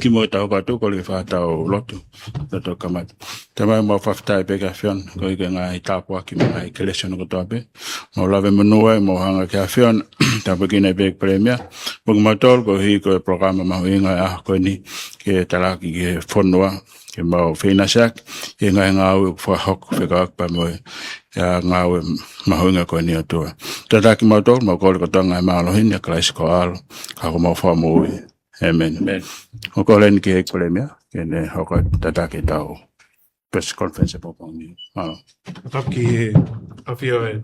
ki mo tau ka tu ko le fa tau lotu to kamat tama mo fa tai pe ka fion ko i nga i tapo ki mo ai collection ko to pe mo lave menua mo hanga ka fion ta pe ki ne Eiki Palemia mo ma tol ko hi ko programa ma winga a ko ni ke tala ki ke fonua ke mo fina sak e nga u fa hok fe ka pa mo ya nga u ma winga ko ni to ta ki mo tol mo ko tonga ma lo hin ya klas ko al ka ko mo fa mo amen ko len ki Eiki Palemia ke ne hoko tata ki tau press conference po po ni Taki afio e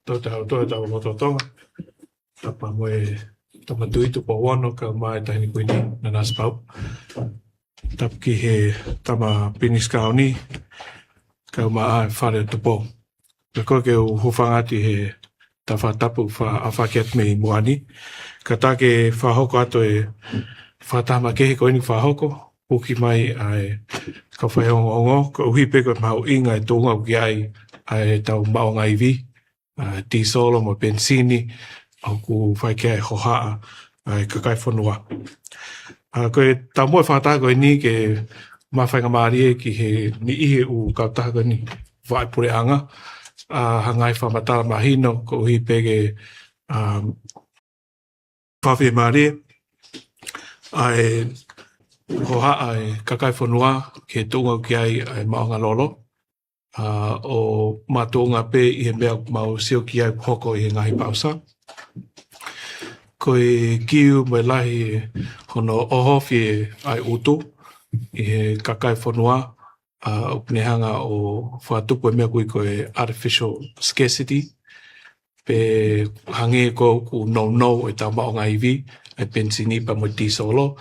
tau moto tonga tapa moe tama tuitu po wano ka mai tahini kuini na naspau tapki he tama piniskau ni ka maa whare tupo ko ke hufangati he tawhatapu awhakiat me muani ka take whahoko ato e whatama kehe koini whahoko uki mai ai ka Faiongoongo ko uhipe ko mau inga e tonga uki ai tau mao ngaivi tisolo mo bensini au ku whaikia e hohaa ai Fakafanua. Ko e tau moe whata ko ni ke mawhainga maarie ki he ni ihe u Kautaha ko ni vai pure anga hangai Fakamatala mahino ko uhipe ke whawhi maarie ai hoha ai Fakafanua ke tunga ki ai maonga lolo o matunga pe i he mea mau sio ki ai hoko i he ngahi pausa ko e kiu mai lahi hono ohofi ai utu i he Fakafanua o punehanga o whatupu e mea kui ko e artificial scarcity pe hange ko ku no e tau maonga iwi ai pensini pa mo tisolo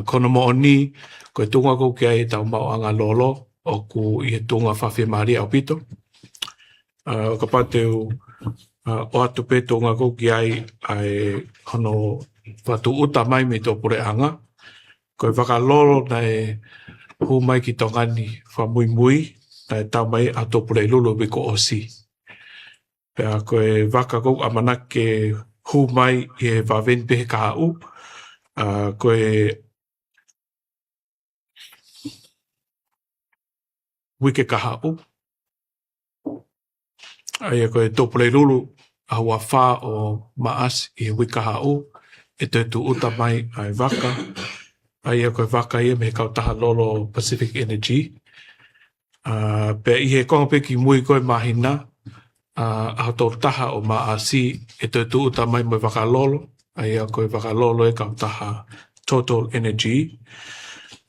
kono mo oni ko e tunga ko ki ai tau maonga lolo o ku i he tunga whawhi maari au pito. O ka pāteu o atu pe tunga ko ki ai hono whatu uta mai me tō pure anga. Ko e whakalolo na e hu mai ki tongani wha Moimoi na e tau mai a tō pure lulu me ko osi. Pea ko e waka ko amanak ke hu mai i he wawen pehe ka hau. Ko e wike ka hau. Aia ko e tōpule lulu a hua whā o maas i wika hau. E te tu uta mai ai waka. Aia ko e waka ia me Kautaha lolo Pacific Energy. Pea i he konga pe ki mui koe mahina. A tō taha o maasi e te tu uta mai me waka lolo. Aia ko e waka lolo e Kautaha Total Energy.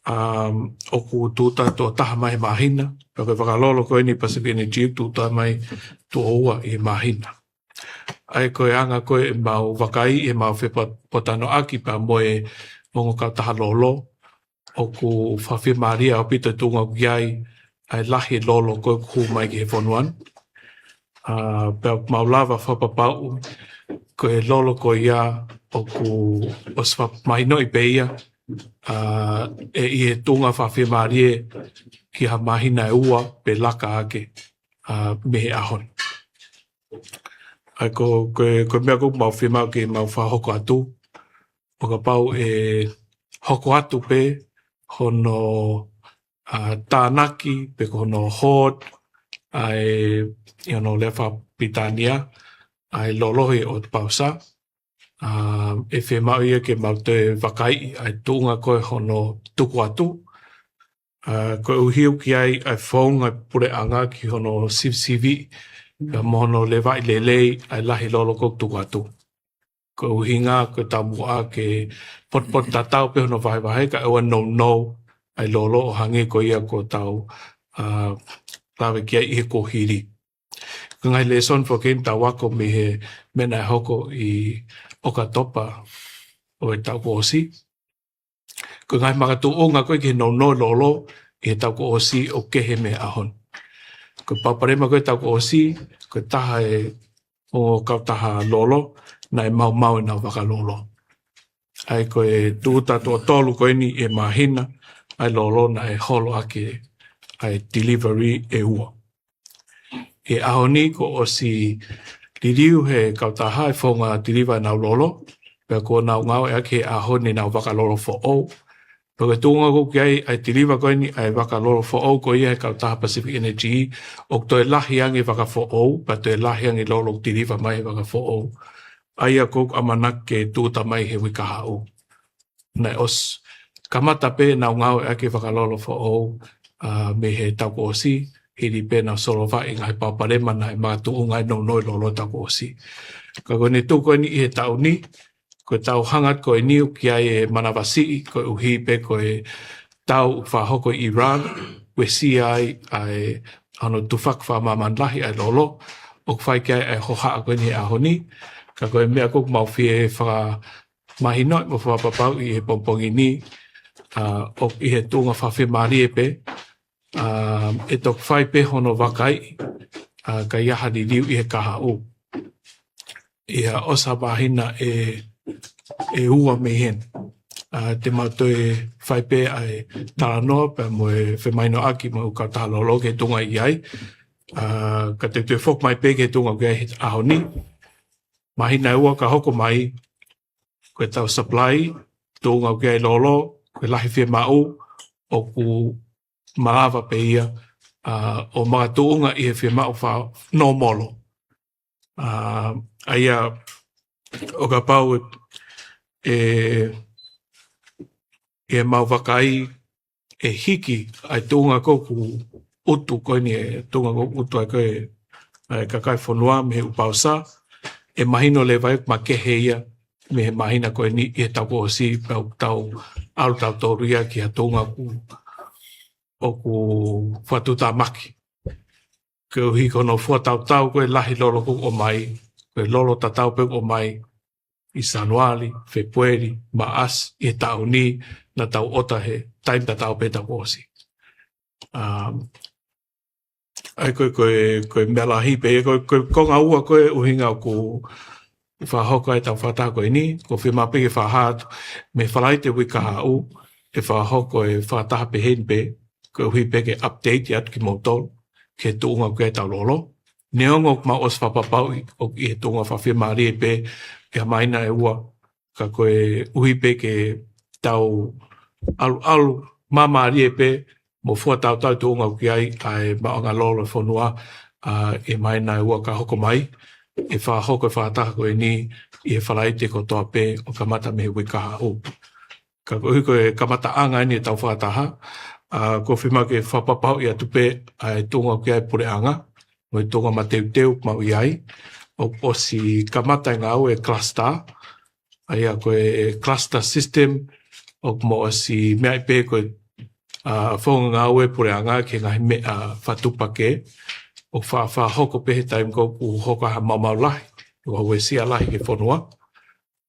O ku tūta tō taha mai mahina. Pea koe whakalolo koe ni Pacific Energy tūta mai tō oua i mahina. Ai koe anga koe e mau wakai e mau whepotano aki pa moe mongo Kautaha lolo. O ku whawhi maria o pita tūnga kiai ai lahi lolo koe ku mai ki he whonuan. Pea mau lava whapapau koe lolo koe ia o ku oswa mahino i peia. E i he tunga whawhi marie ki ha mahina e ua pe laka ake me he ahon. Ai ko mea ko mau whimau ki mau whahoko atu. O ka pau e hoko atu pe hono tānaki pe hono hot ai lefa pitania ai lolohi o te pausa. E whimau ia ke mau te wakai ai tunga koe hono tuku atu. Koe uhiu ki ai phone ai pure anga ki hono CV. Ka mohono lewa i lelei ai lahi lolo kok tuku atu. Koe uhinga koe tamua ke pot tatau pe hono vahe ka ewa no ai lolo o hange ko ia ko tau lawe ki ai i he kohiri. Ko ngai leson po ken tau wako me he mena hoko i oka topa o e tau ko osi. Ko ngai makatu o ngā koe ki he no lolo i he tau ko osi o kehe me ahon. Ko paparema koe tau ko osi, ko taha e o Kautaha lolo, na e mau e nau waka lolo. Ai ko e tūta tō tolu koe ni e mahina, ai lolo na e holo ake ai delivery e ua. E ahoni ko osi liriu he Kautaha e whonga deliver nau lolo, pea ko nau ngau e ake ahoni nau waka lolo fo o, Paka tūnga ko kia ai tiriwa koe ni ai waka loro fo'ou ko ia he Kautaha Pacific Energy o toi lahi angi waka fo'ou pa toi lahi angi loro tiriwa mai waka fo'ou. Aia ko amanak ke tūta mai he wika hau. Nei os kamata pe na ngau ake waka loro fo'ou me he tauko osi hiri pe na solova i ngai paparema na e mga tuungai no noi lolo tauko osi. Ka koe ni tūko ni i he tau ni ko tau hangat ko ni ki ai manawasi ko uhi pe ko tau whahoko Iran we si ai ano Tufaki fa mamanlahi ai lolo o whai kia ai hoha ko ni ahoni ka ko mea ko mau fie wha mahino mo wha papau i he pompongi ni o i he tunga whawhi marie pe e tok whai pe hono wakai ka iaha ni liu i he kaha u ia osa mahina e ua me hen. Te mātoi whai pē ai taranoa pa mo e whemaino aki mo Kautaha lolo ke tunga i ai. Ka te tue whok mai pē ke tunga ke aho ni. Mahina e ua ka hoko mai koe tau supply tunga ke ai lolo koe lahi whia mau o ku malawa pe ia o mga tuunga i he whia mau wha no molo. Aia o ka pau e mau wakai e hiki ai tunga koku utu koe ni e tunga koku utu ai koe kakai whanua me he upausa e mahino le vai ma kehe ia me he mahina koe ni e tau kohosi pau tau alu tau toria ki ha tunga o ku whatuta maki. Ke uhi kono fua tau koe lahi lolo koku o mai koe lolo tatau pe o mai i Sanuali, Februari, Maas, i tau ni, na tau ota he, taim ta tau pe tau kosi. Ai koe mela hipe, koe konga ua koe uhinga ku whahoko ai tau whata koe ni, ko whima peke whahat, me whalai te wika hau, e whahoko e whataha pe hen pe, koe uhi peke update i atu ki motol, ke tuunga koe tau lolo. Neongo ma os whapapau o i he tuunga whawhima rie pe, ke maina e ua, ka koe uhi pe ke tau alu mama rie pe, mo fua tau tuunga ki ai maonga lolo whanua, e maina e ua ka hoko mai, e wha hoko e whaataha koe ni, i e whalai te kotoa pe, o kamata me wika hau. Ka koe koe kamata anga ni e tau whaataha, ko whima ke whapapau i atu pe, ai tuunga ki ai pure anga, mo i tunga ma teu mau i ai, o si kamata ngā au e cluster, ai a koe cluster system, o mo o si mea i pē koe whaunga ngā au e pure anga ke ngahi mea whatupake, o wha hoko pehe taim ko ku hoko ha mamau lahi, o hau e sia lahi ke whanua.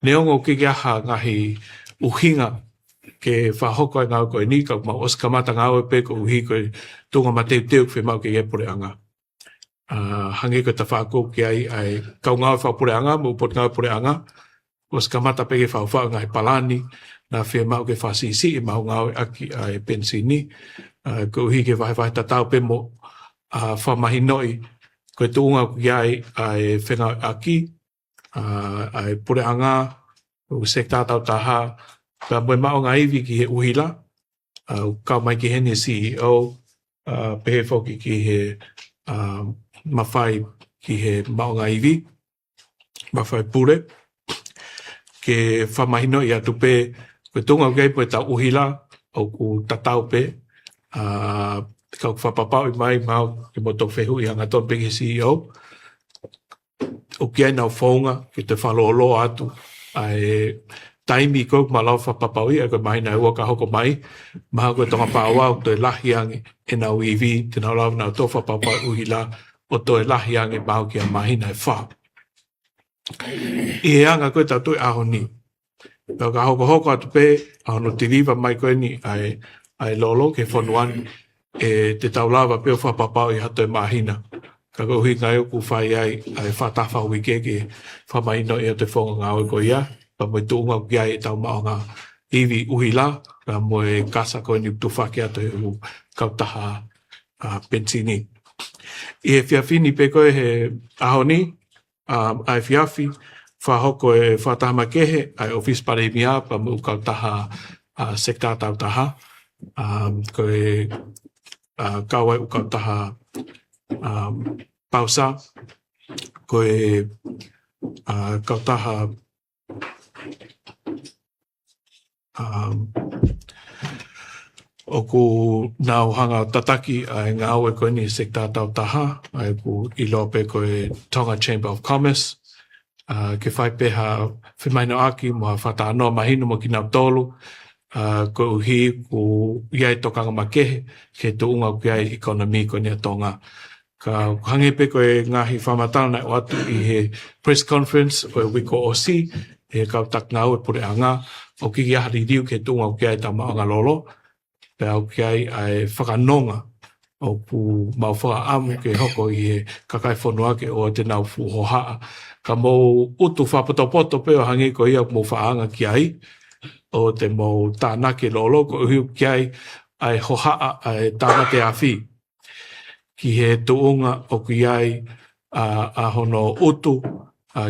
Neongo ke aha ngahi uhinga ke wha hoko ai ngā au koe ni, ka ma os kamata ngā au e pē ko uhi koe tunga ma teu whi mau ke pure anga. Hangi ko ta whako ki ai kau ngau whapure anga, mo upot ngau pure anga, os kamata peke whau ngai palani, na whia mau ke whasisi i mau ngau aki ai pensini, ko uhi ke vai tatau pe mo whamahinoi, ko e tuunga ki ai whengau aki, ai pure anga, o sekta Kautaha, ka moe mau ngā iwi ki he uhila, kau mai ki hene CEO, pehe whoki ki he mawhai ki he maonga iwi, mawhai pure, ke whamahino i atu pe, koe tunga kei po e tau uhila, au ku tatau pe, kau whapapau i mai mau, ke mo tau whehu i hanga ton peke CEO, o ki ai nau whaunga, ke te whalolo atu, ai taimi kou malau whapapau i, koe mahina e ua ka hoko mai, maha koe tonga pāua, o toi lahi angi, e nau iwi, te nau lau nau tō whapapau uhila, o toi lahi ange mau ki a mahina e wha. I he anga koe tau tui aho ni. Pau ka hoko atu pe, aho no te riva mai koe ni ai lolo ke whanuan e te tau lava peo whapapau i hato e mahina. Ka koe hui ngai oku whai ai whatafa hui ke whamaino i atu e whonga ngā oi koe ia. Pa moe tuunga ki ai e tau maonga iwi uhila, ka moe kasa koe ni Tufaki atu e u Kautaha pensini. I he whiawhini pe koe he aho ni, ai whiawhi, whahoko e whatahama kehe, ai Office Palemia, pa mu Kautaha sekta Kautaha koe kaua u Kautaha pausa koe Kautaha o ku nau hanga tataki ai ngā aue koe ni sekta Kautaha ai ku ilo pe koe Tonga Chamber of Commerce ke whai peha whimaino aki mo whataanoa mahino mo ki nau tolu ko uhi ku iai tokanga makehe ke tuunga ku iai ekonomi ko ni Tonga. Ka hangi pe koe ngahi whamatala nai o atu i he press conference o wiko o si e kautak ngā ue pure anga o kiki ahari riu ke tuunga ku iai ta maanga lolo pe au ki ai whakanonga o ku mau whakaamu ke hoko i he kakai whanua ke o te nau fuhohaa. Ka mou utu whapotopoto pe o hangi ko ia mou whaanga ki ai o te mou tānake lolo ko uhiu ki ai hohaa ai tānate a whi. Ki he tuunga o ki ai a hono utu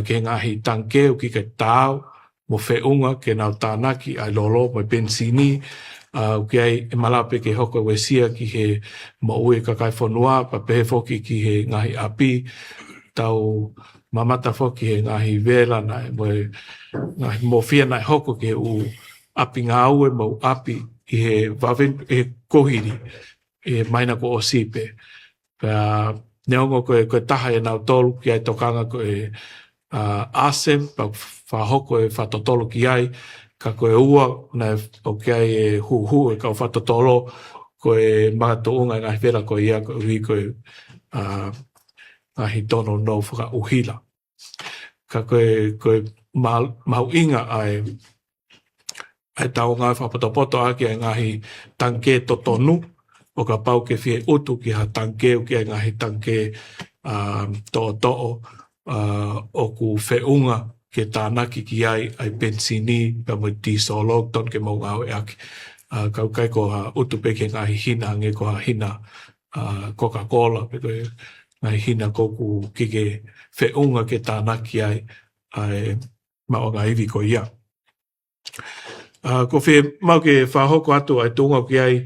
ke ngahi tanke o ki ke tāu mo whiunga ke nau tānaki ai lolo mo bensini ki ai e malape ke hoko wesia ki he maue kakai whanua pa pehe foki ki he ngahi api tau mamata foki he ngahi vela nai mo ngahi mofia nai hoko ke u api ngā ue mo api i he wawen e kohiri e maina ko o sipe. Pea neongo koe taha e nau tolu ki ai tokanga koe asem pa whahoko e whatotolo ki ai ka koe ua na o ki ai e huhu e kau whatotolo koe magatounga e ngahi vera koe ia koe ui koe ngahi tono no whaka uhila. Ka koe mau inga ai tau ngai whapotopoto aki ai ngahi tanke totonu o ka pau ke whie utu ki ha tanke o ki ai ngahi tanke to'o o ku whiunga ke tānaki ki ai bensini ka mo disolo ton ke mau ngau e aki. Kau kai ko ha utu pe ke ngahi hina nge ko ha hina Coca-Cola pe koe ngahi hina koku ki ke whiunga ke tānaki ai mao ngā iwi ko ia. Ko whie mau ke whahoko atu ai tunga ki ai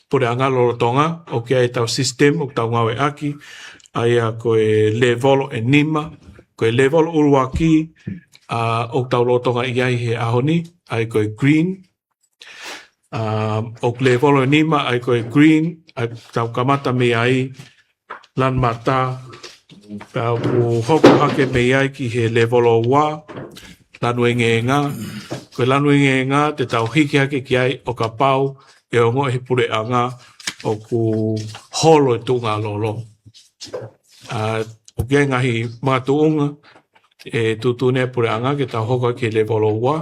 pore anga lolo Tonga o ki ai tau system o tau ngau e aki ai a koe level e nima koe level uruaki o tau lolo Tonga i ai he ahoni ai koe green o level e nima ai koe green ai tau kamata me ai lan mata pau hoko hake me ai ki he level o wa lanu ngā koe lanu ngā te tau hiki hake ki ai o ka pau e o ngoe he pure anga o ku holo e tunga lolo. O kia ngahi mga tuunga e tutune pure anga ke tau hoko ke level o wa.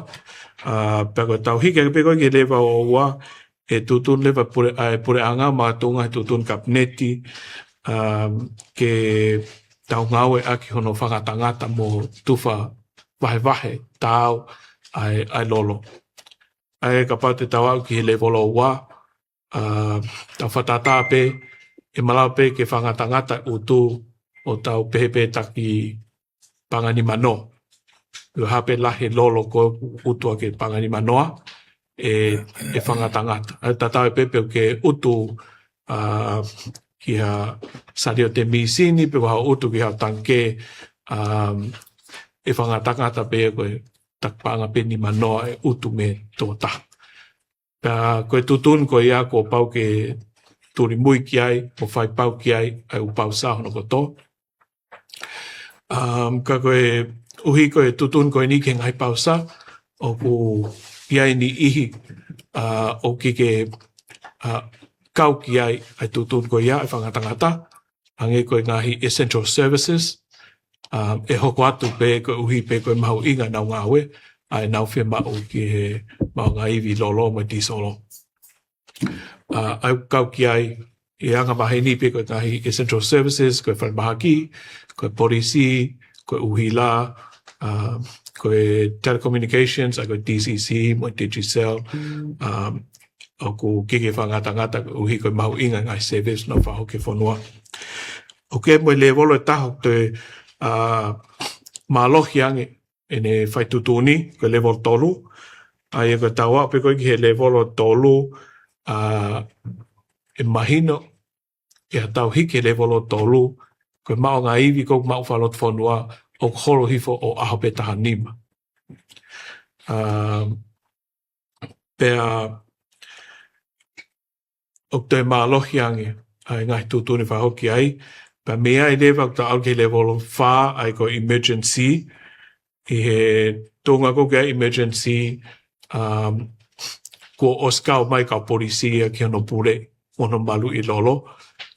Peko tau hiki ake peko ke level o wa e tutun lewa pure anga mga tuunga he tutun kapneti ke tau ngawe aki hono whakatangata mo tufa wahe tau ai lolo. Ai ka pau te tau au ki he level o wa, tau whatata pe, e malau pe ke whangatangata utu o tau pehepe taki pangani mano. Ua hape lahe lolo ko utua ke pangani manoa, e whangatangata. Ai tatau e pepe ke utu ki ha sario te misini, pe waha utu ki ha tanke e whangatangata pe koe takpanga pe ni manoa e utu me tōta. Koe tutun ko ia ko pau ke turi mui ki ai, o whai pau ki ai, ai u pau sahono ko tō. Ka koe uhi koe tutun koe ni ke ngai pau sa, o ku iai ni ihi o ki ke kau ki ai, ai tutun ko ia, ai whangatangata, hange koe ngahi essential services, e hoko atu pe koe uhi pe koe mahu inga nau ngawe, ai nau whi mau ki he mau ngā iwi lolo mai tisolo. Ai kau ki ai, e anga mahe ni pe koe ngahi essential services, koe whanmahaki, koe polisi, koe uhi la, koe telecommunications, ai koe DCC, moi Digicel, o ku kike whangatangata, koe uhi koe mahu inga ngai service no whahoke whanua. O ke moi le volo e taho te malohi ange ene whaitutuni, koe level tolu, ai ko tawa pe ko ki he level o tolu e mahino e tau hiki level o tolu ko mao ngā iwi ko mao whalot whanua o holo hifo o aho pe taha nima. Pea o te mālohi ange ai ngai tūtuni whahoki ai pa mea i lewa ta au ke level o whā ai ko emergency i he tōnga ko kia emergency ko oskau mai ka polisia ki ano pure ono malu i lolo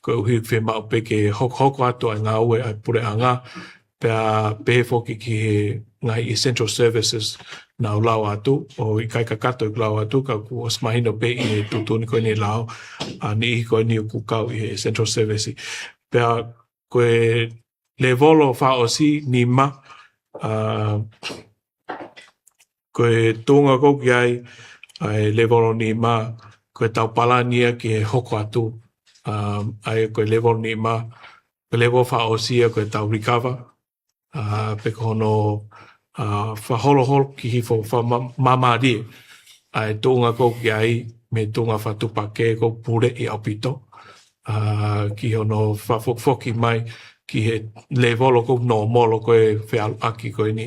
ko uhi whima o peke hoko atu ai ngā ue ai pure anga pea pehe foki ki he ngai essential services na ulau atu o i kai kakato i ulau atu ka ku os mahino pe i he tutuni koe ni lau ni i koe ni o kukau i he essential services pea koe le volo wha o si ni ma koe tōnga koki ai le volo ni ma koe tau palania ki he hoko atu ai koe le volo ni ma koe le volo wha o sia koe tau recover pe kono whaholo ki hifo whamamari ai tōnga koki ai me tōnga whatupake ko pure i aupito ki hono whafokfoki mai ki he le volo ko no molo koe whialu aki koe ni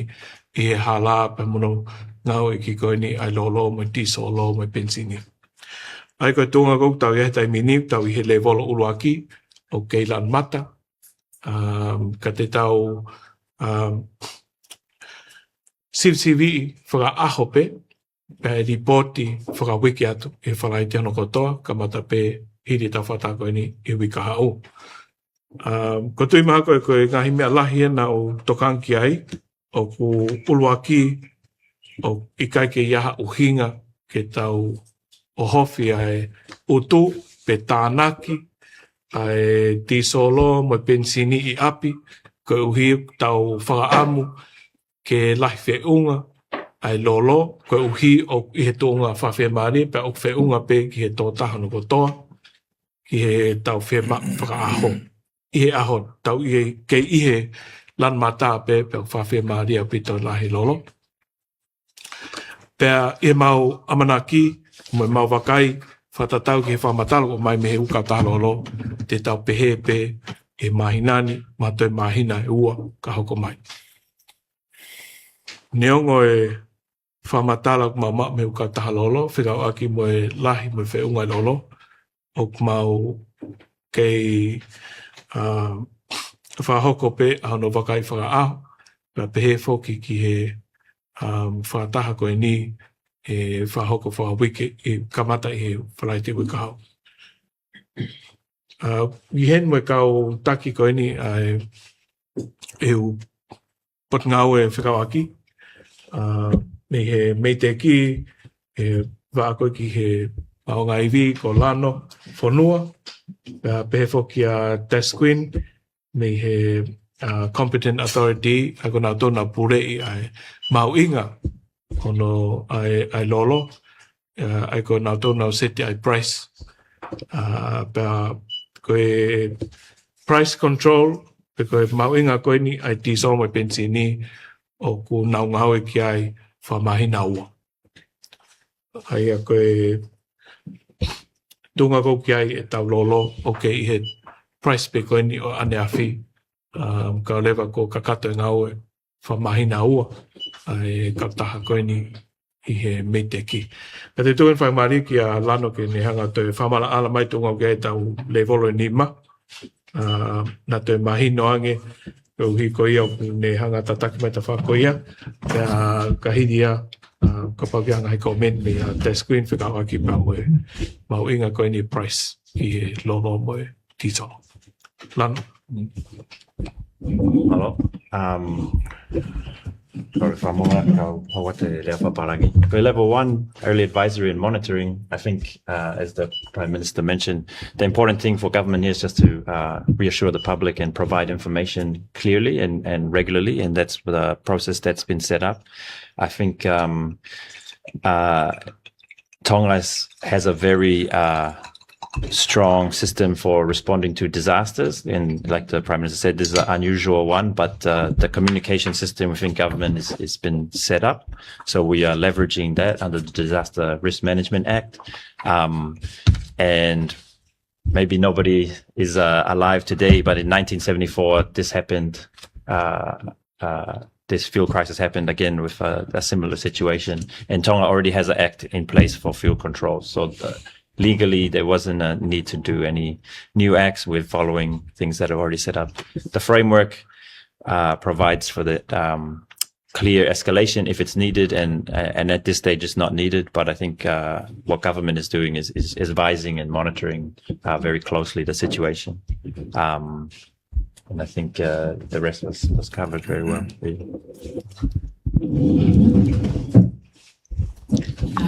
i he hala pa mono ngau i ki koe ni ai lolo me tisolo me pensini. Ai koe tōnga koe tau i tai mini tau i he le volo uluaki o keilan mata ka te tau sivsivi whaka aho pe pe ripoti whaka wiki atu e whalai te ano kotoa ka mata pe hiri tau whata koe ni i wika hau. Ko tui maha koe ngahi mea lahi na o tokanki ai o ku uluaki o ikai ke iaha uhinga ke tau o hofi ai utu pe tānaki ai tisolo mo pensini i api ko uhi tau whakaamu ke lahi whiunga ai lolo ko uhi o i he tōnga whawhiamari pe o whiunga pe ki he tōtaha no kotoa ki he tau whakaaho i he aho tau i he ke i he lan mata pe o whawhiamari a pito lahi lolo. Pea e mau amanaki mo mau wakai whatatau ki he whamatala o mai me he Kautaha lolo te tau pehe pe e mahinani ma toi mahina e ua ka hoko mai. Neongo e whamatala o mau me Kautaha lolo whikau aki mo e lahi mo e whiunga lolo o mau kei whahoko pe ahono wakai whakaaho pea pehe foki ki he whataha koe ni e whahoko whawike e kamata i he whalaite wika hau. I hen mo kau taki koe ni e u potngau e whikau aki me he meite ki e whaako ki he maonga iwi ko lano whanua pehe foki a Tasquin me he competent authority a ko nau tōna pure i ai mau inga kono ai lolo ai ko nau tōna seti ai price pa koe price control pe koe mau inga koe ni ai tiso mo pensini o ku nau ngau e ki ai whamahina ua ai a koe tunga ko ki ai e tau lolo o ke i he price pe koe ni o ane awhi ka lewa ko kakato e ngau e whamahina ua ai Kautaha koe ni i he meite ki. Ka te tūen whai mari ki a lano ke ne hanga toi whamala ala mai tūnga o ke tau le volo ni ma na toi mahino ange ko hi ko ia ne hanga tataki mai ta whako ia ka hidia ka pawianga hai komen me a te screen whikau aki mau inga koe ni price i he lolo mo e tito. Lano. Hello. Sorry, level 1, early advisory and monitoring. I think, as the Prime Minister mentioned, the important thing for government here is just to reassure the public and provide information clearly and regularly, and that's the process that's been set up. I think Tonga has a very strong system for responding to disasters. And like the Prime Minister said, this is an unusual one, but the communication system within government is been set up. So we are leveraging that under the Disaster Risk Management Act. And maybe nobody is alive today, but in 1974, this happened. This fuel crisis happened again with a similar situation. And Tonga already has an act in place for fuel control. So legally, there wasn't a need to do any new acts with following things that are already set up. The framework provides for the clear escalation if it's needed, and at this stage it's not needed. But I think what government is doing is advising and monitoring very closely the situation. And I think the rest was covered very well.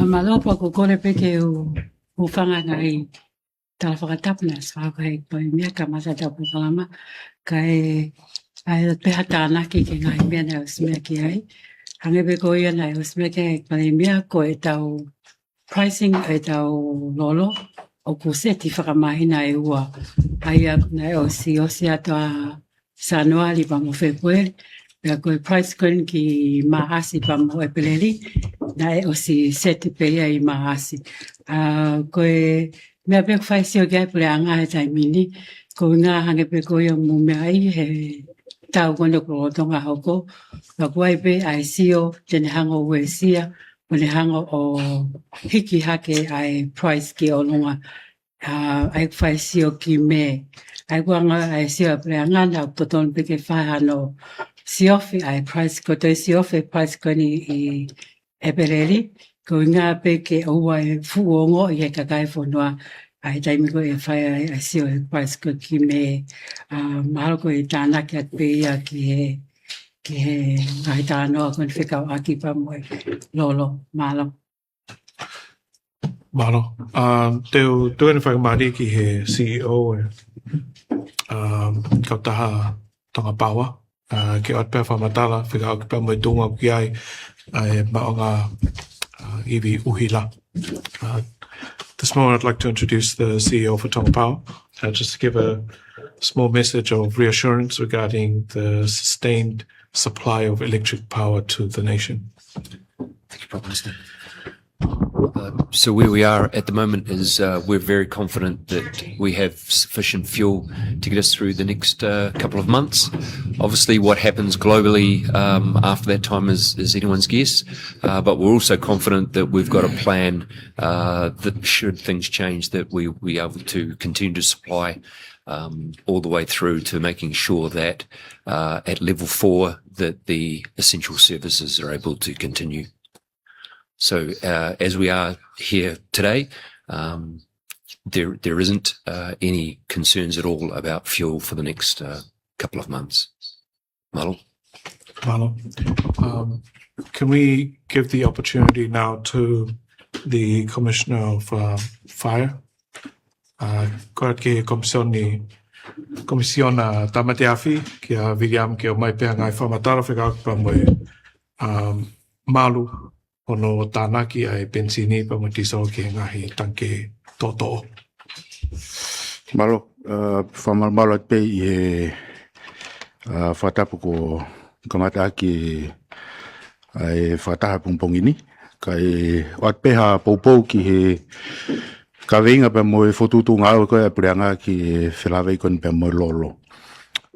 Malopa ko kore peke u whanga ngai tala whakatapuna sa kai Palemia ka Tongatapu kalama kai ai peha tānaki ke ngai mea nei usmea ki ai. Hange pe ko ia nei usmea ki Palemia ko e tau pricing e tau lolo o ku seti whakamahina e ua. Aia nei o si atoa sanoa li pa mo whepue. Pea koe price koen ki mahasi pa mo e peleri. Nei o si seti pe ia i mahasi. Koe mea pe whai sio gai pule anga he tai mini. Ko ngā hange pe ko ia mu mea ai he tau kono ko Tonga hoko. Ka kuai pe ai sio tene hango ue sia. Mone hango o hiki hake ai price ki o longa. Ai whai sio ki me. Ai kuanga ai sio pule anga na toton pe ke whai hano siofi ai price ko toi siofi price ko ni I epereri ko ngā pe ke oua e Fuongo I e kakai whanua ai taimi ko e whai ai sio e price ko ki me mahalo ko e tānaki at pe ia ki he ai tānoa ko ni whekau aki pa moe lolo malo. Malo. Teo tuene whakamari ki he CEO Kautaha Tonga ke otpea Fakamatala whika ki pa moe tunga ki ai maonga iwi uhila. This morning I'd like to introduce the CEO for Tonga Power, just to give a small message of reassurance regarding the sustained supply of electric power to the nation. Thank you, Prime Minister. So where we are at the moment is we're very confident that we have sufficient fuel to get us through the next couple of months. Obviously, what happens globally after that time is anyone's guess, but we're also confident that we've got a plan that should things change, that we'll be able to continue to supply all the way through to making sure that at level 4 that the essential services are able to continue. So as we are here today, there isn't any concerns at all about fuel for the next couple of months. Malo? Can we give the opportunity now to the Commissioner of Fire? Korat ke komisiona tamatiafi kia William ke o mai pea ngai whamatara whika pa moe malu ono tānaki ai bensini pa mo tiso ki ngahi tanke toto. Malo, whamalmalo at pe I he whatapu ko kamata ki ai Fakataha pungpongini. Kai at pe ha poupou ki he ka venga pa mo fotutu ngau ko e prianga ki whilawei kon pa mo lolo.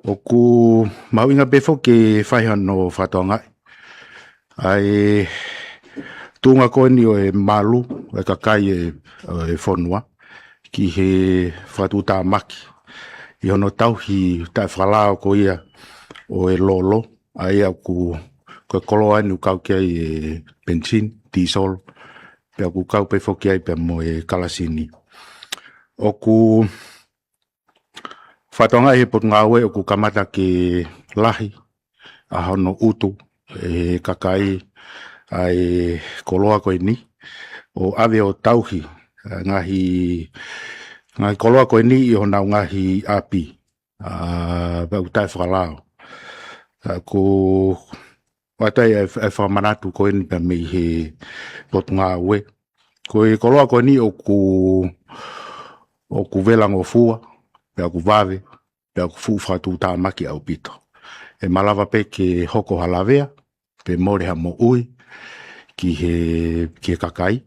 Oku mawinga befo ke whaihan no whatonga. Ai tunga ko ni o e malu e kakai e whanua ki he whatuta maki. I hono tauhi tai whalao ko ia o e lolo. Ai au ku kolo anu kau kia e benzin, diesel. Pea ku kau pe foki ai pe mo e kalasini. O ku whatonga he pot ngawe o ku kamata ke lahi. A hono utu e kakai ai koloa koe ni o ave o tauhi ngahi koloa koe ni I hona ngahi api pa utai whakalao ko watai e whamanatu koe ni pa mei he pot ngā ue ko e koloa koe ni o ku o ku velango fua, pe ku vave, pe ku fu fatu tamaki au pito. E malava pe ke hoko halavea, pe more ha mo ui, ki he kakai,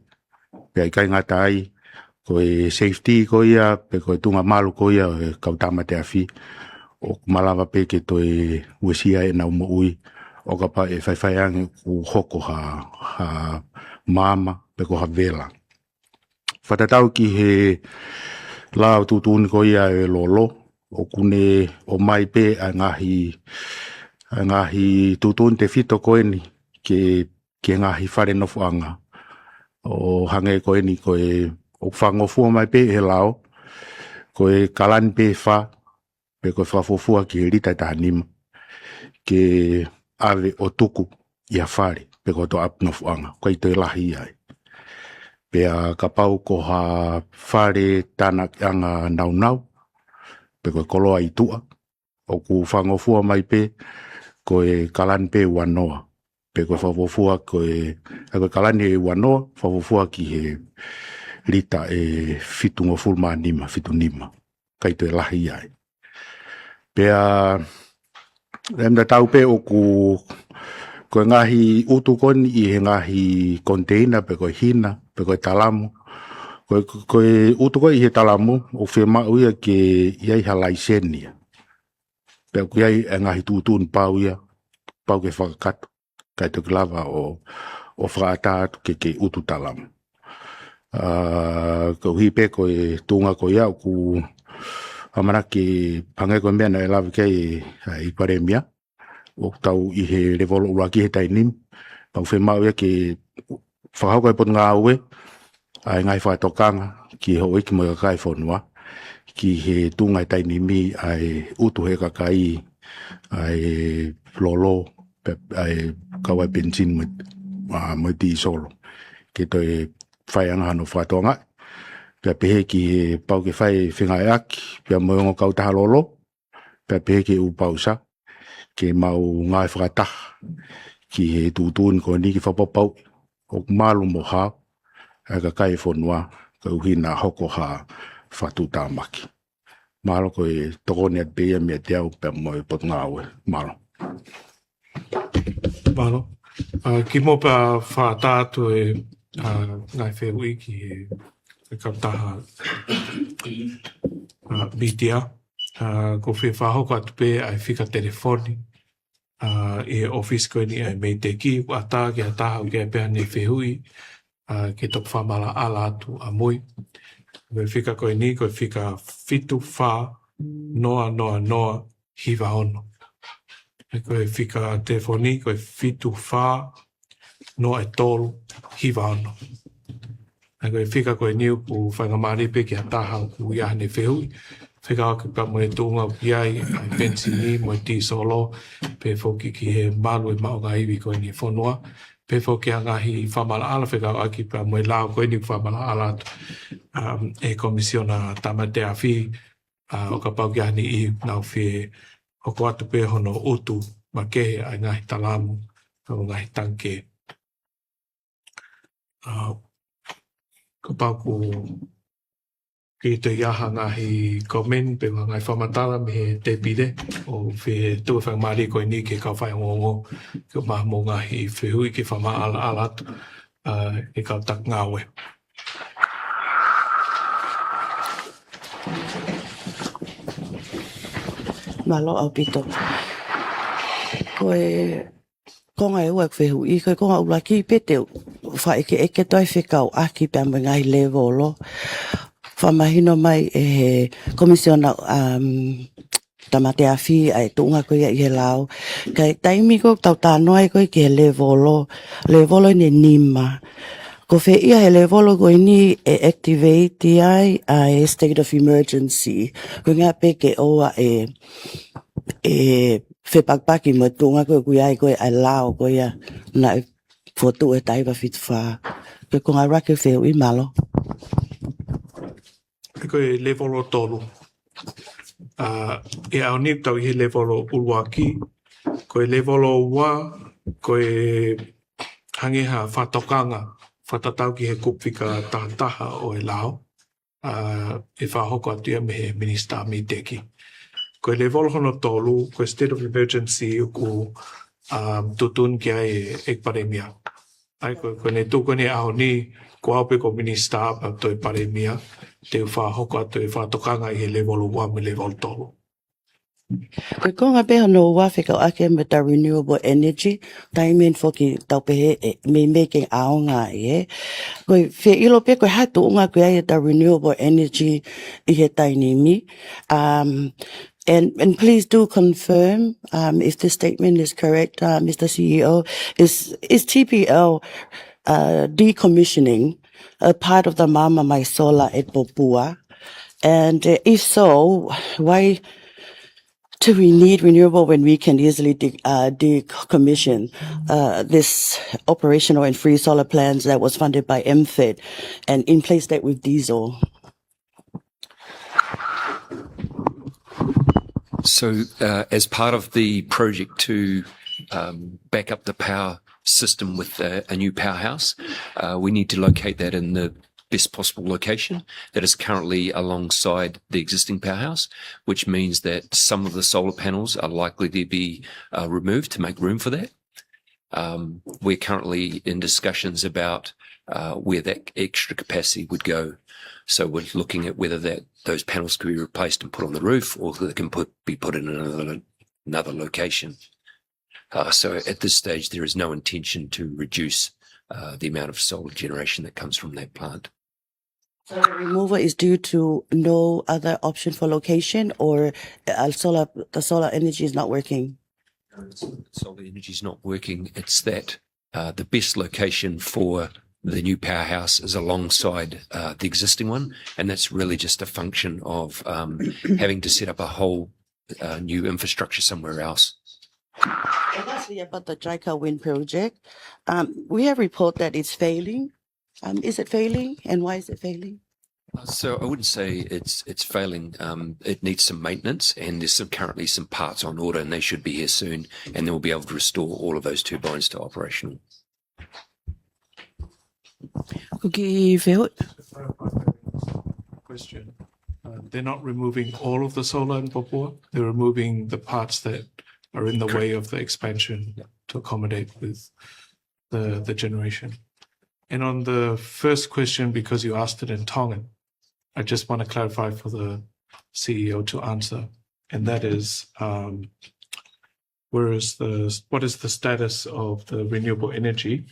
pe ai kai ngata ai, ko e safety ko ia, pe ko e tunga malu ko ia, e Kautaha te afi, o malava pe ke to e uesia e na mo ui, o ka pa e whaiwhaiange ku hoko ha mama, pe ko ha vela. Whatatau ki he lao tutuni ko ia e lolo, o kune o mai pe a ngahi tutuni te fito ko eni, ke ngahi whare no fuanga. O hange ko eni ko e o whangofua mai pe he lao, ko e kalani pe wha, pe ko whafofua ki he rita taha nima, ke ave o tuku i a whare, pe ko to ap no fuanga, ko i to lahi ai. Pe a kapau ko ha whare tana anga nau, pe ko koloa i tua, o ku whangofua mai pe, ko e kalani pe wanoa, pe ko whafofua ko e kalani e wanoa, whafofua ki he rita e fitungo fulma nima, fitu nima, kai to e lahi ai. Pe a remda tau pe o ko ngahi utu koni i he ngahi container, pe ko hina, pe ko talamu, ko utu ko i he talamu, o whima uia ke iai halaisenia. Pe ko iai ngahi tutun pau ia, pau ke whakakatu, kai to lava o Fakataha ke utu talamu. Ko hipe ko e tunga ko ia, ku amana ke pangai ko mea na e lava ke Eiki Palemia, o tau i he revolo uraki he tainim, pau whima uia ke whakauka e pot ngā ue, ai ngai whaitokanga ki ho iki mo kai fonua ki he tunga e tainimi ai utu he kakai ai lolo ai kawai benzin mo di solo ke to e whaianga no whaitonga pe pehe ki he pau ke whai whingai aki pe mo Kautaha lolo pe pehe ki upausa ke mau ngai Fakataha ki he tutun ko ni ki whapapau o malu mo hao ai ka kai fonua ka uhina hoko ha fatu tamaki. Malo ko e tokone at beia mea te au pe mo e pot ngawe. Malo. Malo. Ki mo pa whātātu e ngai whewui ki e Kautaha media. Ko whi whahoko atu pe ai whika telefoni. E office ko ni ai mei te ki ata ki a taha o ke pēha ni whehui. Ke tok whamala a Latu a Moi. Koe whika koe ni, koe whika fitu wha, noa, hiwa ono. Koe whika telefoni, koe fitu wha, noa e tolu, hiwa ono. Koe whika koe ni ku whangamari pe ki a taha ku iahane whehui. Whika ake pa moe tūnga iai, ai pensi ni, moe ti solo, pe whoki ki he malu e maunga iwi koe ni whanua. Pe whoki a ngahi whamala ala whika aki pa moe lao koe ni whamala ala e komisiona tama te awhi o ka pau kia ni i nau whi hoko atu pe hono utu ma kehe ai ngahi talamu o ngahi tanke. Ka pau ku ki te iaha ngahi komen pe ngahi Fakamatala me he te pide o whi tua whangamari koe ni ke kau Faiongoongo ke maha mo ngahi whihui ki whamala ala atu e kau tak ngawe. Malo au pito. Koe konga e uak whehui, koe konga ulaki peteu. Whae ke eke toi whekau aki pia mo ngai levolo. Whamahino mai e he komisiona tamate awhi ai tunga koe i he lao. Kai taimi ko tau tānoa koe ki he levolo. Levolo ne nima. Ko whe ia he levolo koe ni e activate ai a state of emergency. Ko ngā peke oa e whepakpaki mo tunga koe kui ai koe ai lao koe ia na fotu e taiwa whitwha. Koe ko ngā rake wheu i malo. Koe levolo tolu. E au ni tau i he levolo uluaki. Koe levolo ua, koe hangeha whatokanga, whatatau ki he kupwika tahataha o e lao. e whahoko atua me he Minister mi teki. Ko le volhono tolu, ko state of emergency ko tutun kia Eiki Palemia. Ai ko ne tuku ne aho ni ko aupe ko Minister pa toi Palemia te whahoko atu e whatokanga i he level 1 me level tolu. Koe konga peha no wawhika ake me ta renewable energy, taimen foki taupehe me making aonga e. Koe whe ilo pe koe hatu unga koe ai ta renewable energy I he tainimi. And please do confirm if the statement is correct, Mr. CEO. Is TPL decommissioning a part of the Mama Mai Solar at Popua? And if so, why do we need renewable when we can easily decommission this operational and free solar plants that was funded by MFED and in place that with diesel? So, as part of the project to back up the power system with a new powerhouse, we need to locate that in the best possible location that is currently alongside the existing powerhouse, which means that some of the solar panels are likely to be removed to make room for that. We're currently in discussions about where that extra capacity would go. So we're looking at whether those panels can be replaced and put on the roof, or they can be put in another location. So at this stage, there is no intention to reduce the amount of solar generation that comes from that plant. So the removal is due to no other option for location, or the solar energy is not working? Solar energy is not working. It's that the best location for the new powerhouse is alongside the existing one, and that's really just a function of having to set up a whole new infrastructure somewhere else. And lastly, about the JICA wind project, we have reported that it's failing. Is it failing, and why is it failing? So I wouldn't say it's failing. It needs some maintenance, and there's currently some parts on order, and they should be here soon, and then we'll be able to restore all of those turbines to operational. Question. They're not removing all of the solar in Papua. They're removing the parts that are in the way of the expansion to accommodate with the generation. And on the first question, because you asked it in Tongan, I just want to clarify for the CEO to answer, and that is, what is the status of the renewable energy,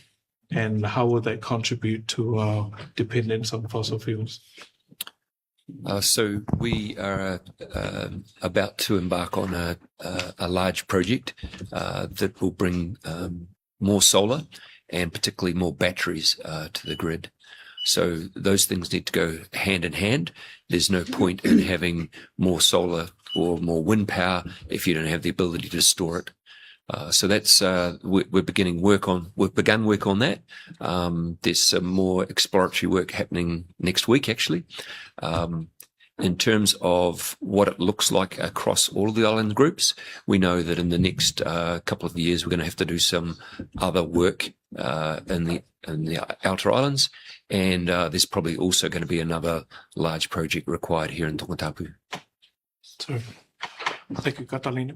and how will that contribute to our dependence on fossil fuels? So we are about to embark on a large project that will bring more solar and particularly more batteries to the grid. So those things need to go hand in hand. There's no point in having more solar or more wind power if you don't have the ability to store it. So that's we've begun work on that. There's some more exploratory work happening next week, actually. In terms of what it looks like across all of the island groups, we know that in the next couple of years we're going to have to do some other work in the outer islands, and there's probably also going to be another large project required here in Tongatapu. So, thank you, Catalina.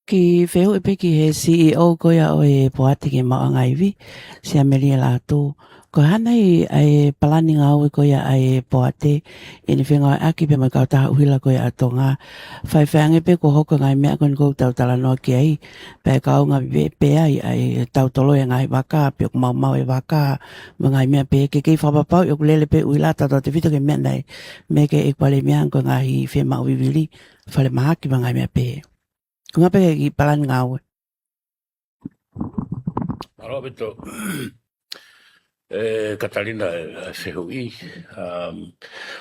Ki wheo e peki he CEO koia o e poate ke maangaiwi, si Ameria Latu. Ko hanai ai palani ngau koia ai poate, ini whenga aki pe mai Kautaha uhila koia a Tonga. Whai whange pe ko hoko ngai mea kon kou tau tala noa ki ai, pe kau ngā pe ai tau tolo e ngai waka, pe ok mau e waka, ngai mea pe ke kei whapapau, ok lele pe uila tata te whito ke mea nei, me ke Eiki Palemia ko ngai whe mau viwili, whale mahaki ngai mea pe. Kunga pe ki palani ngau. Alo beto. Catalina Sehui,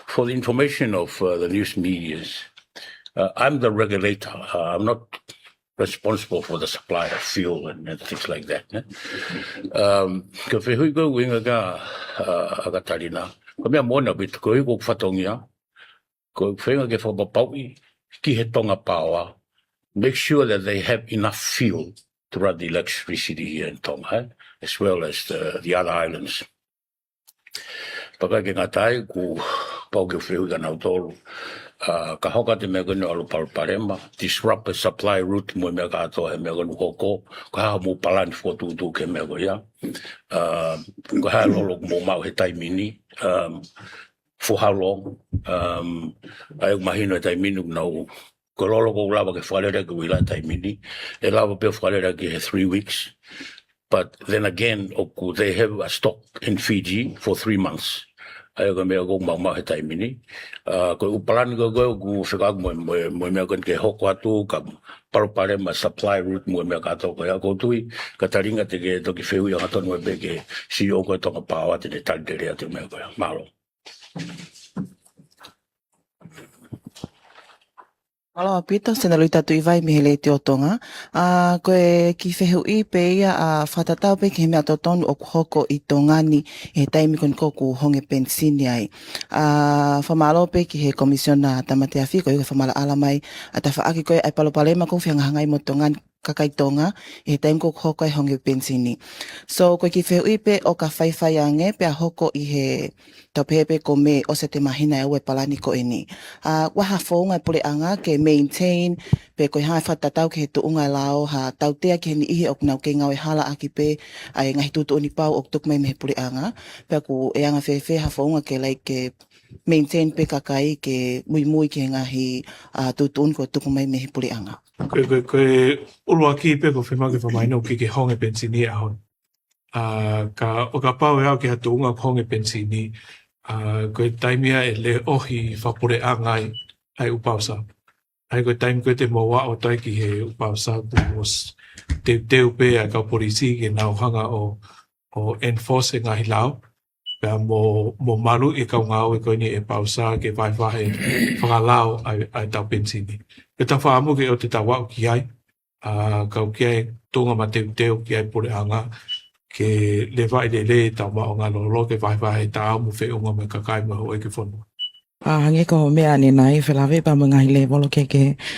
for the information of the news medias, I'm the regulator. I'm not responsible for the supply of fuel and things like that. Ka whehui go winga ga Catalina, ko mea mona bit ko i ko whatongia, ko whenga ke whapapaui ki he Tonga Power, make sure that they have enough fuel to run the electricity here in Tonga, as well as the other islands. Paka ke ngā tai, ko pau ke whiu ka nau tolu. Ka hoka te mea kone alu parema, disrupt the supply route mo mea ka atoa he mea kone hoko, ka haa mo palani whotutu ke mea ko ia. Ka haa lolo mo mau he taimini, for how long, ai mahino he taimini nau, ko lolo ko lava ke whalera ke wila taimini, e lava pe whalera ke he 3 weeks, but then again, they have a stock in Fiji for 3 months. Ai ko mea ko mau he taimini. Ko upalani ko whikak mo mea kon ke hoko atu ka parapare ma supply route mo mea kato ko ya ko tui ka taringa te ke toki whiu ia hatonu e be ke si o ko tonga pawa te taldere atu mea ko ya. Malo. Alo apito sena luita tu vai mi hele te o Tonga. Koe ki whehu I pe ia a whatatau pe ki he mea totonu o hoko I tongani e taimi kon koku honge pensini ai. Whamalo pe ki he komisiona tamate awhi koe whamala alamai a ta whaaki koe ai palopalema ko whiangahangai mo tongani kakai tonga e taimi koku hoko ai honge pensini. So koe ki whehu I pe o ka whaiwhai ange pe a hoko I he taupepe ko me o se te mahina e ue palani ko eni. Waha whaunga pule anga ke maintain pe koe hae whatatau ke he tuunga lao ha tautea ke ni ihe ok nau ke ngau e hala aki pe ai ngahi tutu oni pau ok tuk mai mehe pule anga pe aku e anga whewhe ha whaunga ke lai ke maintain pe kakai ke Moimoi ke ngahi tutu oni ko tuku mai mehe pule anga. Koe ulua ki pe ko whemake whamaino ki ke honge pensini ahon. O ka pau e au ke hatu unga honge pensini, koe taimia e le ohi whapure angai ai upausa. Ai koe taimi koe te moa o tai ki he upausa ku teu pe a kau polisi ke nau hanga o enforce ngahi lao. Pea mo malu I kau ngau e koe ni e pausa ke vai vahe whakalao ai tau pensini. Ke ta whaamu ke o te tawau ki ai, kau ki ai tunga ma teu ki ai pure anga, ke le vai le tau ma o ngā lolo ke vai tā mu whi unga me kakai ma ho e ke whanua. Hange ko mea ni nai whelawe pa mga hi level ke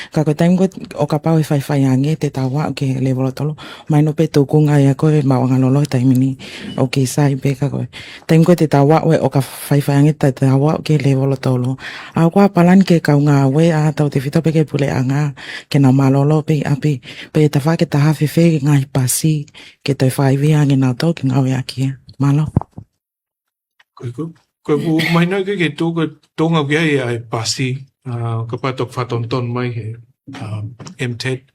ka ko time ko o ka pau e whai hange te tawa ke level tolo mai no pe tuku ngai a ko e ma nga lolo time ni o ke sai pe ka ko time ko te tawa o ka whai hange te tawa ke level tolo a ko palan ke ka nga we a tau te fito pe ke pule anga ke na malolo pe api pe ta fa ke ta ha fe ngai pasi ke te whai vi hange na to ke ngau ya ki malo Koe ku mai noi ke tōnga ki ai ai pasi, ka patok whatonton mai he MTED.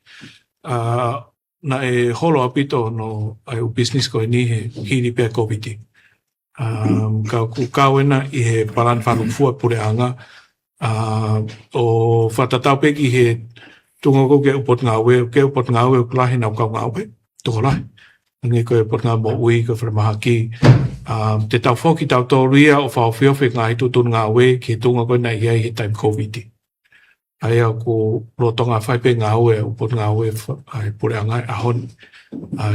Na e holo apito no ai u business ko ni he hiri pia COVID. Ka ku kawena I he palan whanufua pure anga. O whatatau pe ki he tunga ko ke upot ngā ue o klahi nau kau ngā ue, toko lai. Ngi koe upot ngā mo ui ko wharamahaki. Te tau whoki tau tōruia o whawhiowhi ngā hitu tūn ngā ue ki tunga koe nei iai he time COVID. Ai au ko rotonga whaipe ngā ue o pot ngā ue ai pure angai ahon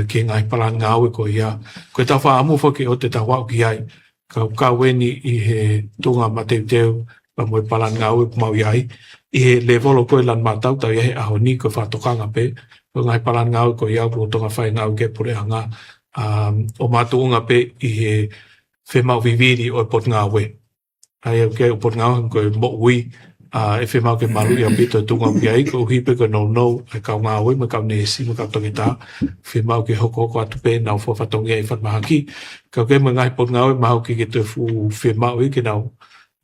ki ngai palan ngā ue ko ia. Koe tau whaamu whoki o te tau wau ki ai ka weni I he tunga mateu pa moe palan ngā ue kumau iai. I he levolo koe lan matau tau iahe ahoni ko whatokanga pe. Ko ngai palan ngā ue ko ia ko rotonga whai ngā ue ke pure anga. O mātuunga pe I he whemau viviri o pot ngā ue. Ai au ke o pot ngā ue koe mo ui e whemau ke malu I a pito tunga ki ai ko hipe ko no ai kau ngā ue ma kau nesi ma kau Tongatapu. Whemau ke hoko atu pe nau whawhatongi ai whatmahaki. Kau ke ngai pot ngā ue mahu ki ke te whemau I ke nau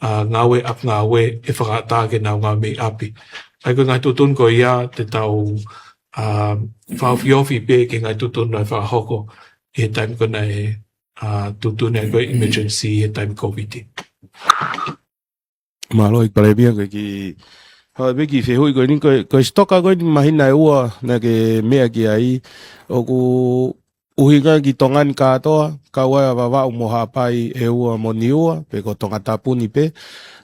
ngā ue ap ngā ue e whakata ke nau ngā mei api. Ai ko ngai tutun ko ia te tau whawhiofi pe ke ngai tutun nai whahoko. I he time ko nei tutun e koe emergency I he time COVID. Malo Eiki Palemia koe ki hawa beki whehui koe ni koe stoka koe ni mahina e ua na ke mea ki ai o ku uhinga ki tongani katoa ka wai wawa umoha pai e ua mo ni ua pe ko Tongatapu ni pe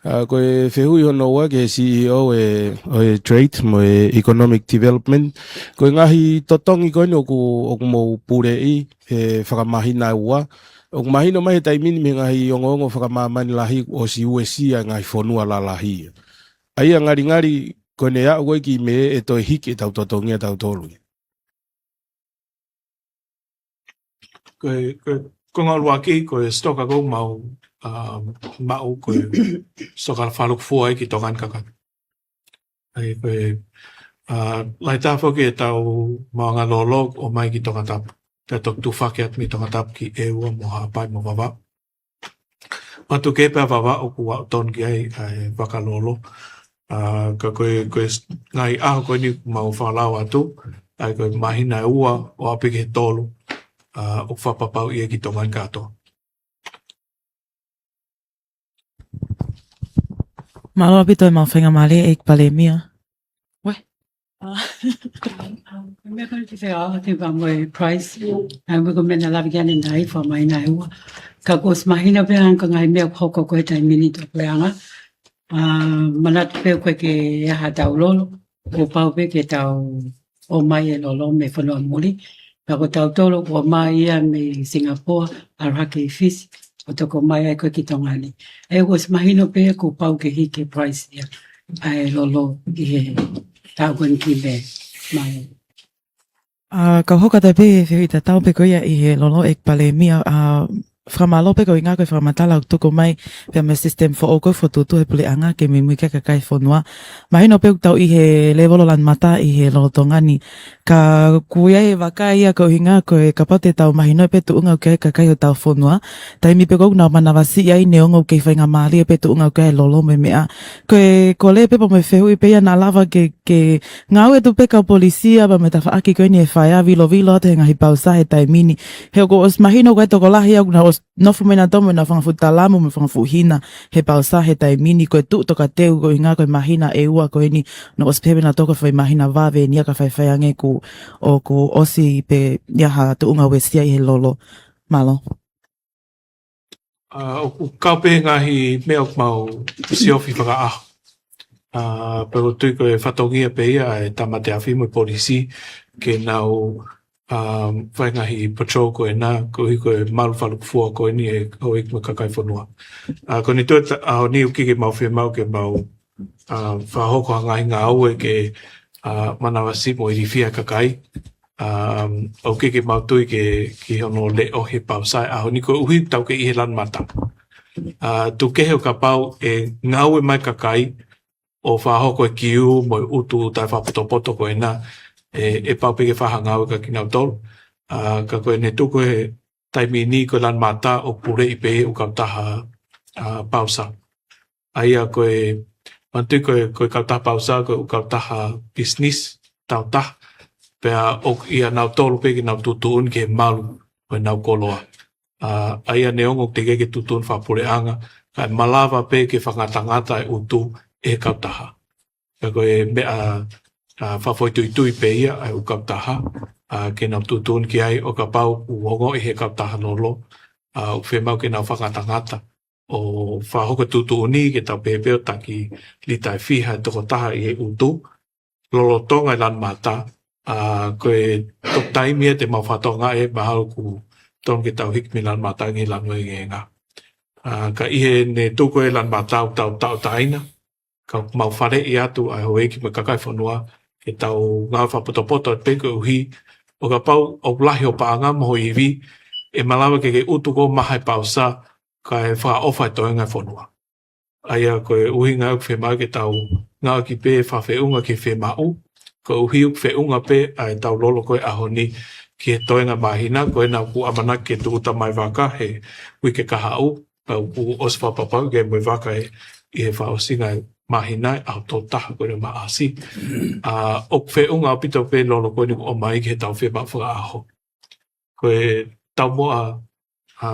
koe whehui hono ua ke CEO e Trade mo e Economic Development koe ngahi totongi koe ni o ku mo pure I e whakamahina e ua o mahino mai taimini me ngahi Ongo'ongo whakamamani lahi o si USC a ngahi whanua la lahi. Ai a ngari kone a ue ki me e toi hiki e tau totongi e tau tolu. konga luaki ko stoka ko mau mau ko stoka faluk fuai ki tongan kakan ai ko lai ta fo ke tau mga lolo o mai ki Tongatapu ta tok Tufaki at mi Tongatapu ki ewa mo hapai mo baba matu ke pa baba o ku ton ki ai vakalolo ka ko ngai ko ni mau falau atu ai ko mahina ua o api ke tolu o whapapau ia ki tongan katoa. Malo apito e mawhenga male Eiki Palemia. Me ko te whea te wamoi price. Ai wiko mena lawi gane nai wha mai nai ua. Ka kos mahina pia anka ngai mea hoko koe tai mini to peanga. Manatu pia koe ke aha tau lolo. O pau pe ke tau o mai e lolo me whanua muri. Ka ko tau tolo o mai ia me Singapore arake fisi. O toko mai ai koe ki tongani. E kos mahina pia ko pau ke hike price ia. Ai lolo i he tau kwen ki me mai. Ka hoka tai pe whii ta tau pe koia i he lolo Eiki Palemia. Whamalo pe ko inga koe Fakamatala o toko mai pia me system fo o koe fo tutu he pule anga ke me muika ka kai whanua. Mahino pe tau i he levolo lan mata i he lolo tongani. Ka kuia he waka ia ko hinga koe ka pate tau mahino pe tu unga o kai ka kai o tau whanua. Tai mi pe kou na manawasi ia i ne ongo kei whainga maali pe tu unga o kai lolo me mea. Ko le pe pa me whehui pe ia na lava ke ngau e tu pe ka polisia pa me ta whaaki koe ni e whaia vilo te ngahi pausa he tai mini. Heo ko os mahino koe toko lahi au na os nofu mena tomo na whangafu talamu me whangafu hina he pausa he tai mini koe tu toka teu ko inga koe mahina e ua koe ni no os pepe na toka whai mahina vave ni aka whai whaiange ku o ku osi pe iaha tu unga wesia i he lolo. Malo. O kaupe ngahi mea o mau siofi whakaaho. Pero tui koe whatongia pe ia e tamate awhi mo polisi ke nau whai ngahi patrol koe nā ko hi koe malu whaluk fua koe ni e o ik ma kakai whanua. Ko ni tue aho ni uki ke mau whia mau ke mau whahoko a ngahi ngā aue ke manawasi mo i whia kakai. O ke mau tui ke hono le o he pausai aho ni koe uhi tau ke i he lan mata. Tu kehe o ka pau e ngau e mai kakai o whahoko e kiu mo utu tai whapoto koe nā e pau peke whahangau ka kinau tolu. Ka koe ne tuko e taimi ni koe lan mata o pure i pe o Kautaha pausa. Aia koe mantui koe Kautaha pausa koe o Kautaha business tautaha. Pea o ia nau tolu peke nau tutuun ke malu koe nau koloa. Aia neongo te keke tutuun whapureanga kai malawa peke whangatangata e utu e Kautaha. Ka koe mea whawhoi tui pe ia ai o Kautaha. Ke nau tutun ki ai o ka pau uongo i he Kautaha lolo. O whemau ke nau whangatangata. O whahoko tutuni ke tau pepeo taki litai whiha toko taha i he utu. Lolo tonga i lan mata. Koe tok taimia te mau whatonga e mahalo ku tong ke tau hikmi lan mata ngi lan ngoi ngenga. Ka ihe ne tuko e lan mata o tau taina. Ka mau whare i atu ai hoe ki me kakai whanua. Ke tau ngā whapotopoto at peko uhi. O ka pau o lahi o paanga moho iwi. E malawa ke utu ko mahai pausa. Ka e wha ofa e toenga whanua. Aia koe uhi ngā uk whemau ke tau ngā ki pe whawheunga ki whemau. Ko uhi uk wheunga pe ai tau lolo koe aho ni. Ki he toenga mahina. Koe nā ku amana ke tuuta mai waka he wike kahau. Pau ku oswa papau ke mai waka he i he whaosinga mahina au tō taha koe ma asi. O wheunga o pito pe lolo koe ni o mai ki he tau whema whakaaho. Koe tau moa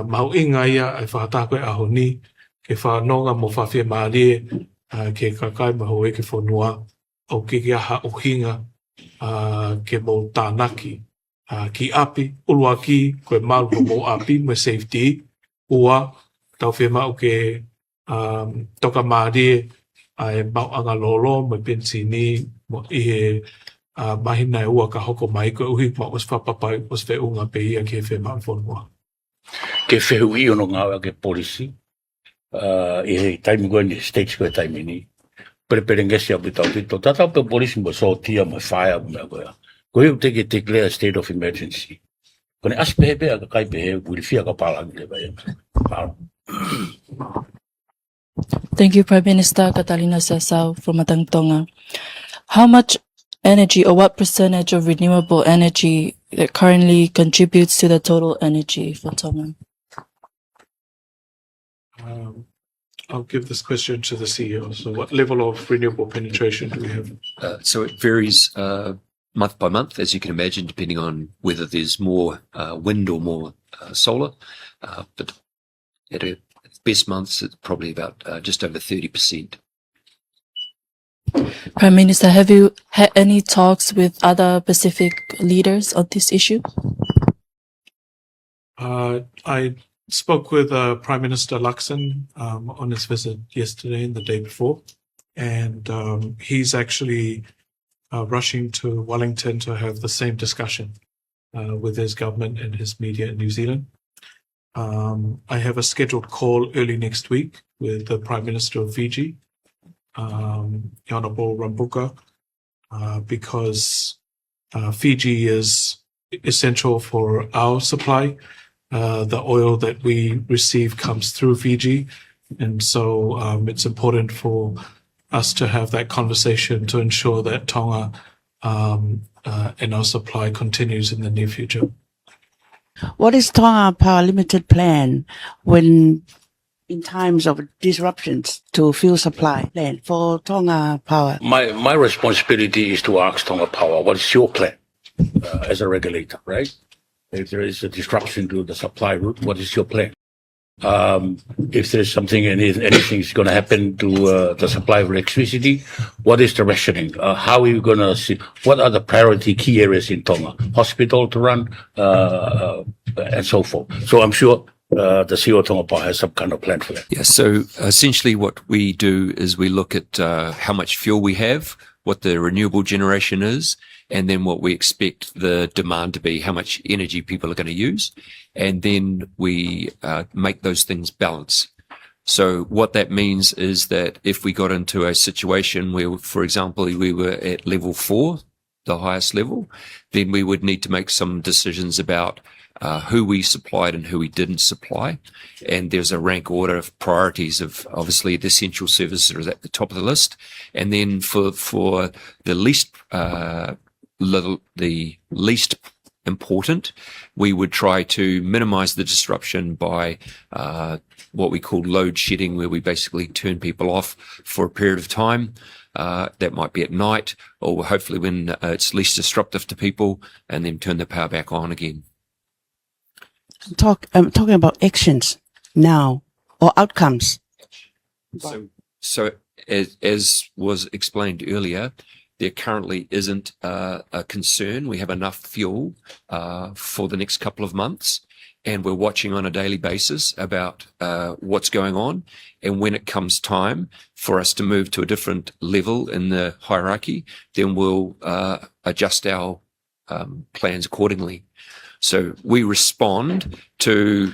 mau inga ia ai whakataha koe aho ni. Ke whanonga mo whawhia maalie ke kakai maho e ke whanua. O ke aha o hinga ke mo tānaki. Ki api, ulua ki, koe malu mo api, me safety. Ua, tau whema o ke toka maalie ai mau anga lolo, me pensini, mo ihe mahina e ua ka hoko mai, koe uhi ma os whapapai, os wheunga pe ia ke whema whanua. Ke whehui ono ngāwa ke polisi, i he taimi koe ni states koe taimi ni. Preperengesi api tau pito. Tatau pe polisi mo so tia mo whaia mo mea koea. Koe u teke declare state of emergency. Kone aspehe pe ka kai pe wilfia ka pala le ba. Paula. Thank you, Prime Minister Catalina Sasau from Matang Tonga. How much energy or what percentage of renewable energy that currently contributes to the total energy for Tonga? I'll give this question to the CEO. So what level of renewable penetration do we have? So it varies month by month, as you can imagine, depending on whether there's more wind or more solar. But at its best months, it's probably about just over 30%. Prime Minister, have you had any talks with other Pacific leaders on this issue? I spoke with Prime Minister Luxon on his visit yesterday and the day before, and he's actually rushing to Wellington to have the same discussion with his government and his media in New Zealand. I have a scheduled call early next week with the Prime Minister of Fiji, Honourable Rambuka, because Fiji is essential for our supply. The oil that we receive comes through Fiji, and so it's important for us to have that conversation to ensure that Tonga and our supply continues in the near future. What is Tonga Power Limited plan when in times of disruptions to fuel supply plan for Tonga Power? My responsibility is to ask Tonga Power, what is your plan as a regulator, right? If there is a disruption to the supply route, what is your plan? If there's something, anything is going to happen to the supply of electricity, what is the rationing? How are you going to see? What are the priority key areas in Tonga? Hospital to run, and so forth. So I'm sure the CEO of Tonga Power has some kind of plan for that. Yeah, so essentially what we do is we look at how much fuel we have, what the renewable generation is, and then what we expect the demand to be, how much energy people are going to use. And then we make those things balance. So what that means is that if we got into a situation where, for example, we were at level 4, the highest level, then we would need to make some decisions about who we supplied and who we didn't supply. And there's a rank order of priorities of obviously the essential services are at the top of the list. And then for the least important, we would try to minimize the disruption by what we call load shedding, where we basically turn people off for a period of time. That might be at night, or hopefully when it's least disruptive to people, and then turn the power back on again. Talking about actions now or outcomes. So as was explained earlier, there currently isn't a concern. We have enough fuel for the next couple of months, and we're watching on a daily basis about what's going on. And when it comes time for us to move to a different level in the hierarchy, then we'll adjust our plans accordingly. So we respond to,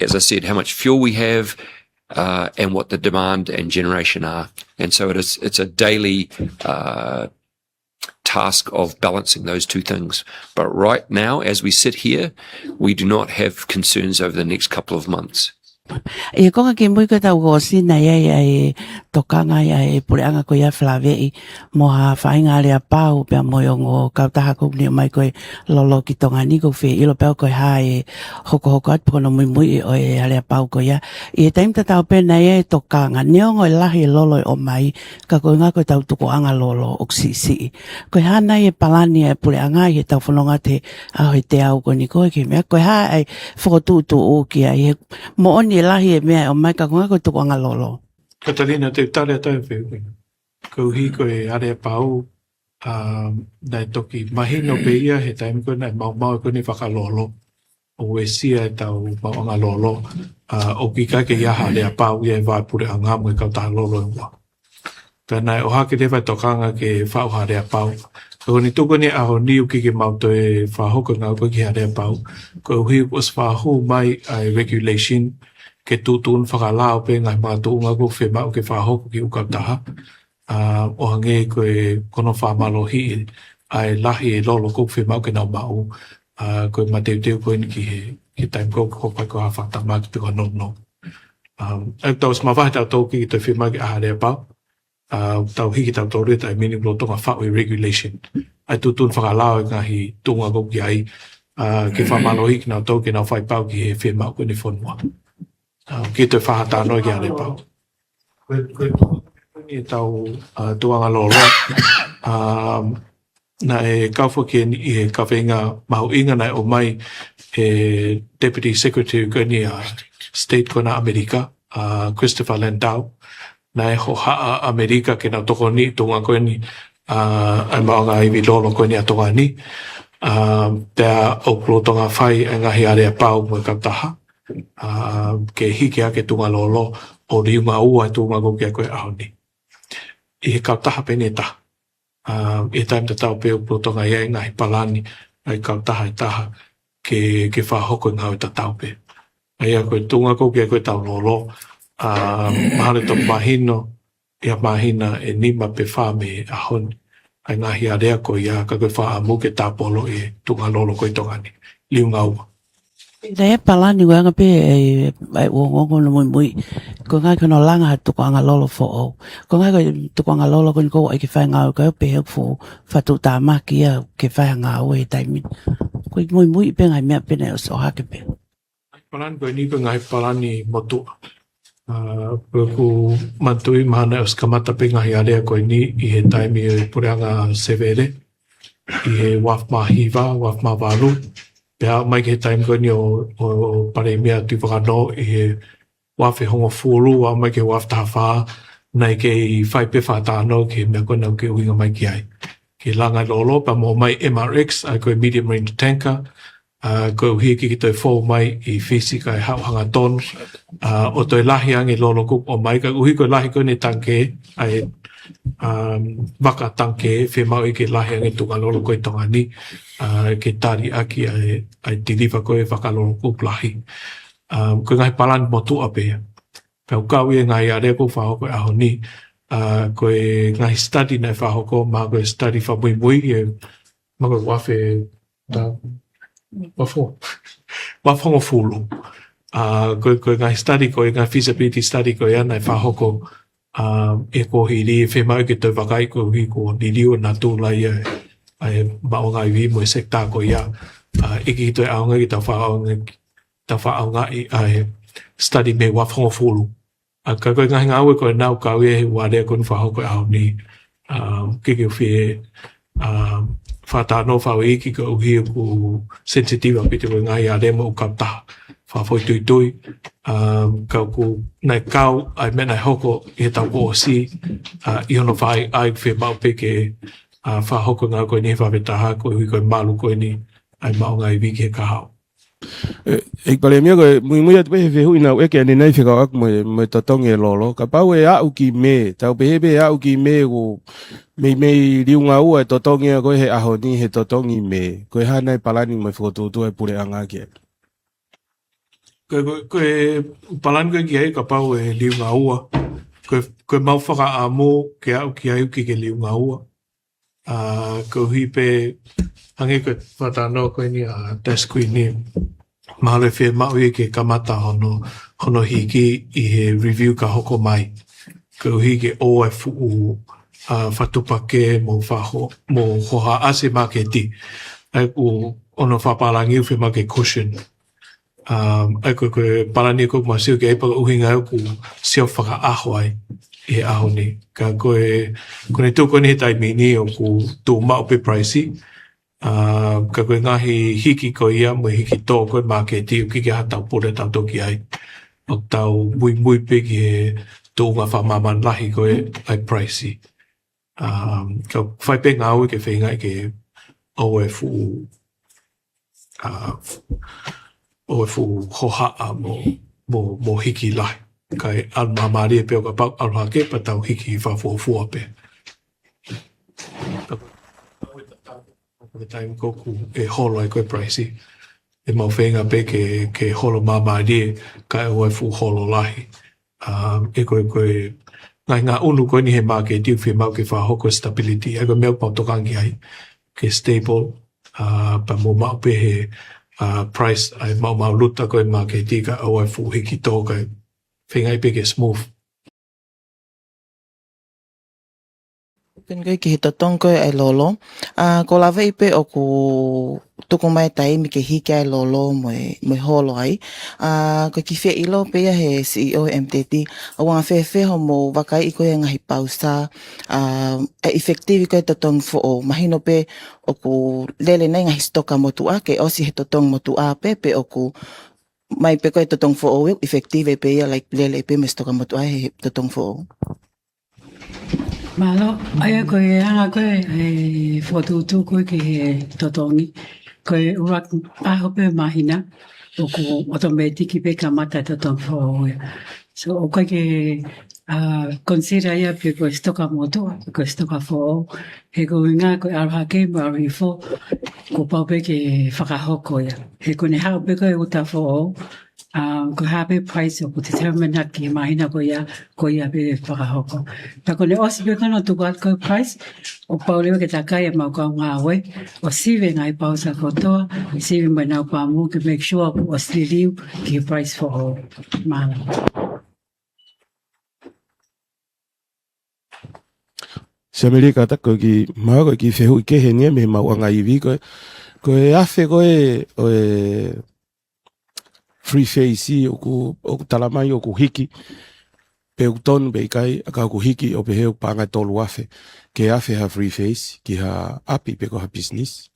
as I said, how much fuel we have and what the demand and generation are. And so it's a daily task of balancing those two things. But right now, as we sit here, we do not have concerns over the next couple of months. E konga ke mui ka tau go sina ia tokanga ia puleanga ko ia flavei mo ha fainga le pau pe Moimoi Kautaha ko ni mai ko lolo ki tonga ni ko fe ilo pe ko ha hoko at pono Moimoi o le pau ko ia e taim ta tau pe na ia tokanga neongo lahi lolo o mai ka ko nga ko tau tuko anga lolo oksisi ko ha na ia palani e puleanga ia tau fononga te a ho te au ko ni ko ke me ko ha ai fotu tu o ki ai mo lahi e mea o mai ka konga ko tuku anga lolo. Catalina, te tare tau whiu. Ko hi ko e are pau nai toki mahino pe ia he taimi ko nai mau ko ni whakalolo. O e sia e tau mau anga lolo. O ki kai ke iaha lea pau ia e vai pure anga mo e Kautaha lolo e wa. Pēnai o hake te vai tokanga ke whauha lea pau. Ko ni tuku ni aho niu ki ke mau to e whahoka ngau ko ki harea pau. Ko hi was whahu mai ai regulation ke tutun whakalao pe ngai mātuunga ko whemau ke whahoko ki Kautaha. O hange ko e kono whamalo hi ai lahi e lolo ko whemau ke nau mau. koe mateu koe ni ki time ko pai ko hawhata mā ki piko no. Tau smawhai tau ki te whima ki aha rea pau. Tau hiki tau reta e meaning lo tonga whaoi regulation. Ai tutun whakalao e ngahi tunga ko ki ai ki whamalo hiki nau tau ki nau whai pau ki he whima koe ni whanua. Ki te whahata anoi ki are pau. Koe tau tuanga lolo. Na e kauwha ki e kawhenga mahu inga nai o mai e Deputy Secretary koe ni State koe na Amerika, Christopher Landau. Na e ho haa Amerika ke na toko ni tunga koe ni ai maonga iwi lolo koe ni a tonga ni. Tea oklo tonga whai e ngahi area pau mo Kautaha. Ke hiki a ke tunga lolo o riunga ua e tunga ko kia koe aho ni. I he Kautaha pene taha. E taim te tau peo protonga ia ngahi palani ai Kautaha e taha ke whahoko ngau e ta tau pe. Ai a koe tunga ko kia koe tau lolo. Mahare tō mahino ia mahina e nima pe whame a honi. Ai ngahi a rea ko ia ka koe wha amu ke tāpolo e tunga lolo koe tonga ni. Liu ngau. Rea palani wanga pe e Ongo'ongo no Moimoi. Ko ngai kono langa ha tukuanga lolo fo o. Ko ngai koe tukuanga lolo koe ko e ke whai ngau koe pe hau fo whatu tā maki ia ke whai ngau e taimin. Koe Moimoi pe ngai mea pene o so hake pe. Palani koe ni koe ngai palani motua. Ku matui mahana o skamata pe ngahi area koe ni i he taimi e pureanga severe. I he waf mahiwa, waf mawalu. Pea mai ke taimi koe ni o Palemia Tufaki i he waf e hongo fulu, wa mai ke waf taha nei ke i whai pe whātāno ke mea koe nau ke uinga mai ki ai. Ke langa lolo pa mo mai MRX, ai koe medium range tanker, koe hiki ki toi fō mai i fisika e hauhanga tonu, o toi lahi ange lolo kup o mai, ka uhi koe lahi koe ni tanke, ai waka tanke, whi mau i ke lahi ange tunga lolo koe tonga ni, ke tari aki ai tiriwa koe waka lolo kup lahi. Koe ngai palani motu apea. Pau kau e ngai are ko whahoko aho ni, koe ngai study nei whahoko, ma koe study wha Moimoi, ma koe wafe, wafongo fulu. Koe ngai study koe, ngai feasibility study koe anai whahoko, e ko hiri, e whemau ke tau wakai ko hi ko niriu na tūlai e maonga i vi mo e sekta ko ia, iki toi aonga ki tau whaonga i study me wafongo fulu. Ka koe ngahi ngau e koe nau kau e warea koe whahoko e au ni, kiki whie, whātāno whau iki ka uhi ku sensitive a pite koe ngai a remo u Kautaha. Whawhoi tui tui, kau ku nai kau ai menai hoko i he tau ko o si, i hono whai ai whi mau peke whahoko ngau koe ni whawetaha koe hui koe malu koe ni ai maonga i wiki he kahau. Eiki Palemia koe Moimoi atu pehe whehui nau eke ane nei whikau aku mo tatongi e lolo. Ka pau e au ki me, tau pehe pe au ki me ko mei riunga ua e tatongi a koe he aho ni he tatongi me. Koe hanai palani mo whakotūtua e pure anga ki e. Koe palani koe ki ai ka pau e riunga ua. Koe mau whaka a mō ke au ki ai uki ke riunga ua. Koe hui pe hangi koe whatano koe ni a deskui ni. Mahale whi mau i ke kamata hono hiki i he review ka hoko mai. Koe hui ke oe fuu whatupake mo whaho, mo hoha ase ma ke ti. Ai ku ono whapalangi uwhi ma ke cushion. Ai koe palani koe ma siu ke eipaka uhinga au ku siau whaka aho ai i he aho ni. Ka koe ne tūko ni he taimi ni o ku tū mau pe pricey. Ka koe ngahi hiki ko ia mo hiki tō koe mā ke ti uki ke hatau pore tau toki ai. O tau mui pe ki he tō ngā whamaman lahi koe ai pricey. Ka whai pe ngā ui ke whengai ke oe fu hohaa mo hiki lahi. Kai al mamari e peo ka pau alha ke pa tau hiki whafua pe. Ka time koku e holo ai koe pricey. E mau whenga pe ke holo mamari ka oe fu holo lahi. E koe ngai ngā unu koe ni he mā ke tiu whi mau ke whahoko stability. E koe mea pau tokangi ai ke stable. pa mo mau pe he price ai mau luta ko ma ke tika o ai fu hiki to ka whingai pe ke smooth. Kengkai ki hito tongko ai lolo. Ko lawa ipe o ku tuku mai tai mi ke hiki ai lolo moi holo ai. Ko ki whea ilo pe he CEO MTT. A wanga whea ho mo wakai i koe ngahi pausa. Effective koe totong fo o mahino pe o ku lele nei ngahi stoka motu a ke osi he totong motu a pe o ku mai pe koe totong fo o effective pe ia like lele pe me stoka motu a he totong fo o. Malo, ai koe anga koe whatutu koe ki he totongi. Koe urak ahope mahina o ku automatiki pe ka mata totong whaoe. So o koe ke consider ia pe koe stoka motu, koe stoka whao. He koe ngā koe aroha ke maari fo, ko pau pe ke whakahoko ia. He koe ne hao pe koe uta whao. Ko hape price o ku te termina ki mahina ko ia pe whakahoko. Ta ko ne osi pe kono tuku ko price o pauleo ke takai e mau kau ngā we o siwe ngai pausa kotoa siwe mai nau pamu to make sure o stiliu ki price for all. Mana. Se Amerika ta ko ki mau ko ki fehu ke henia me mau anga iwi ko e afe ko e free face o ku talamai o ku hiki pe uton be kai aka ku hiki o pe heu panga tolu afe ke afe ha free face ki ha api pe ko ha business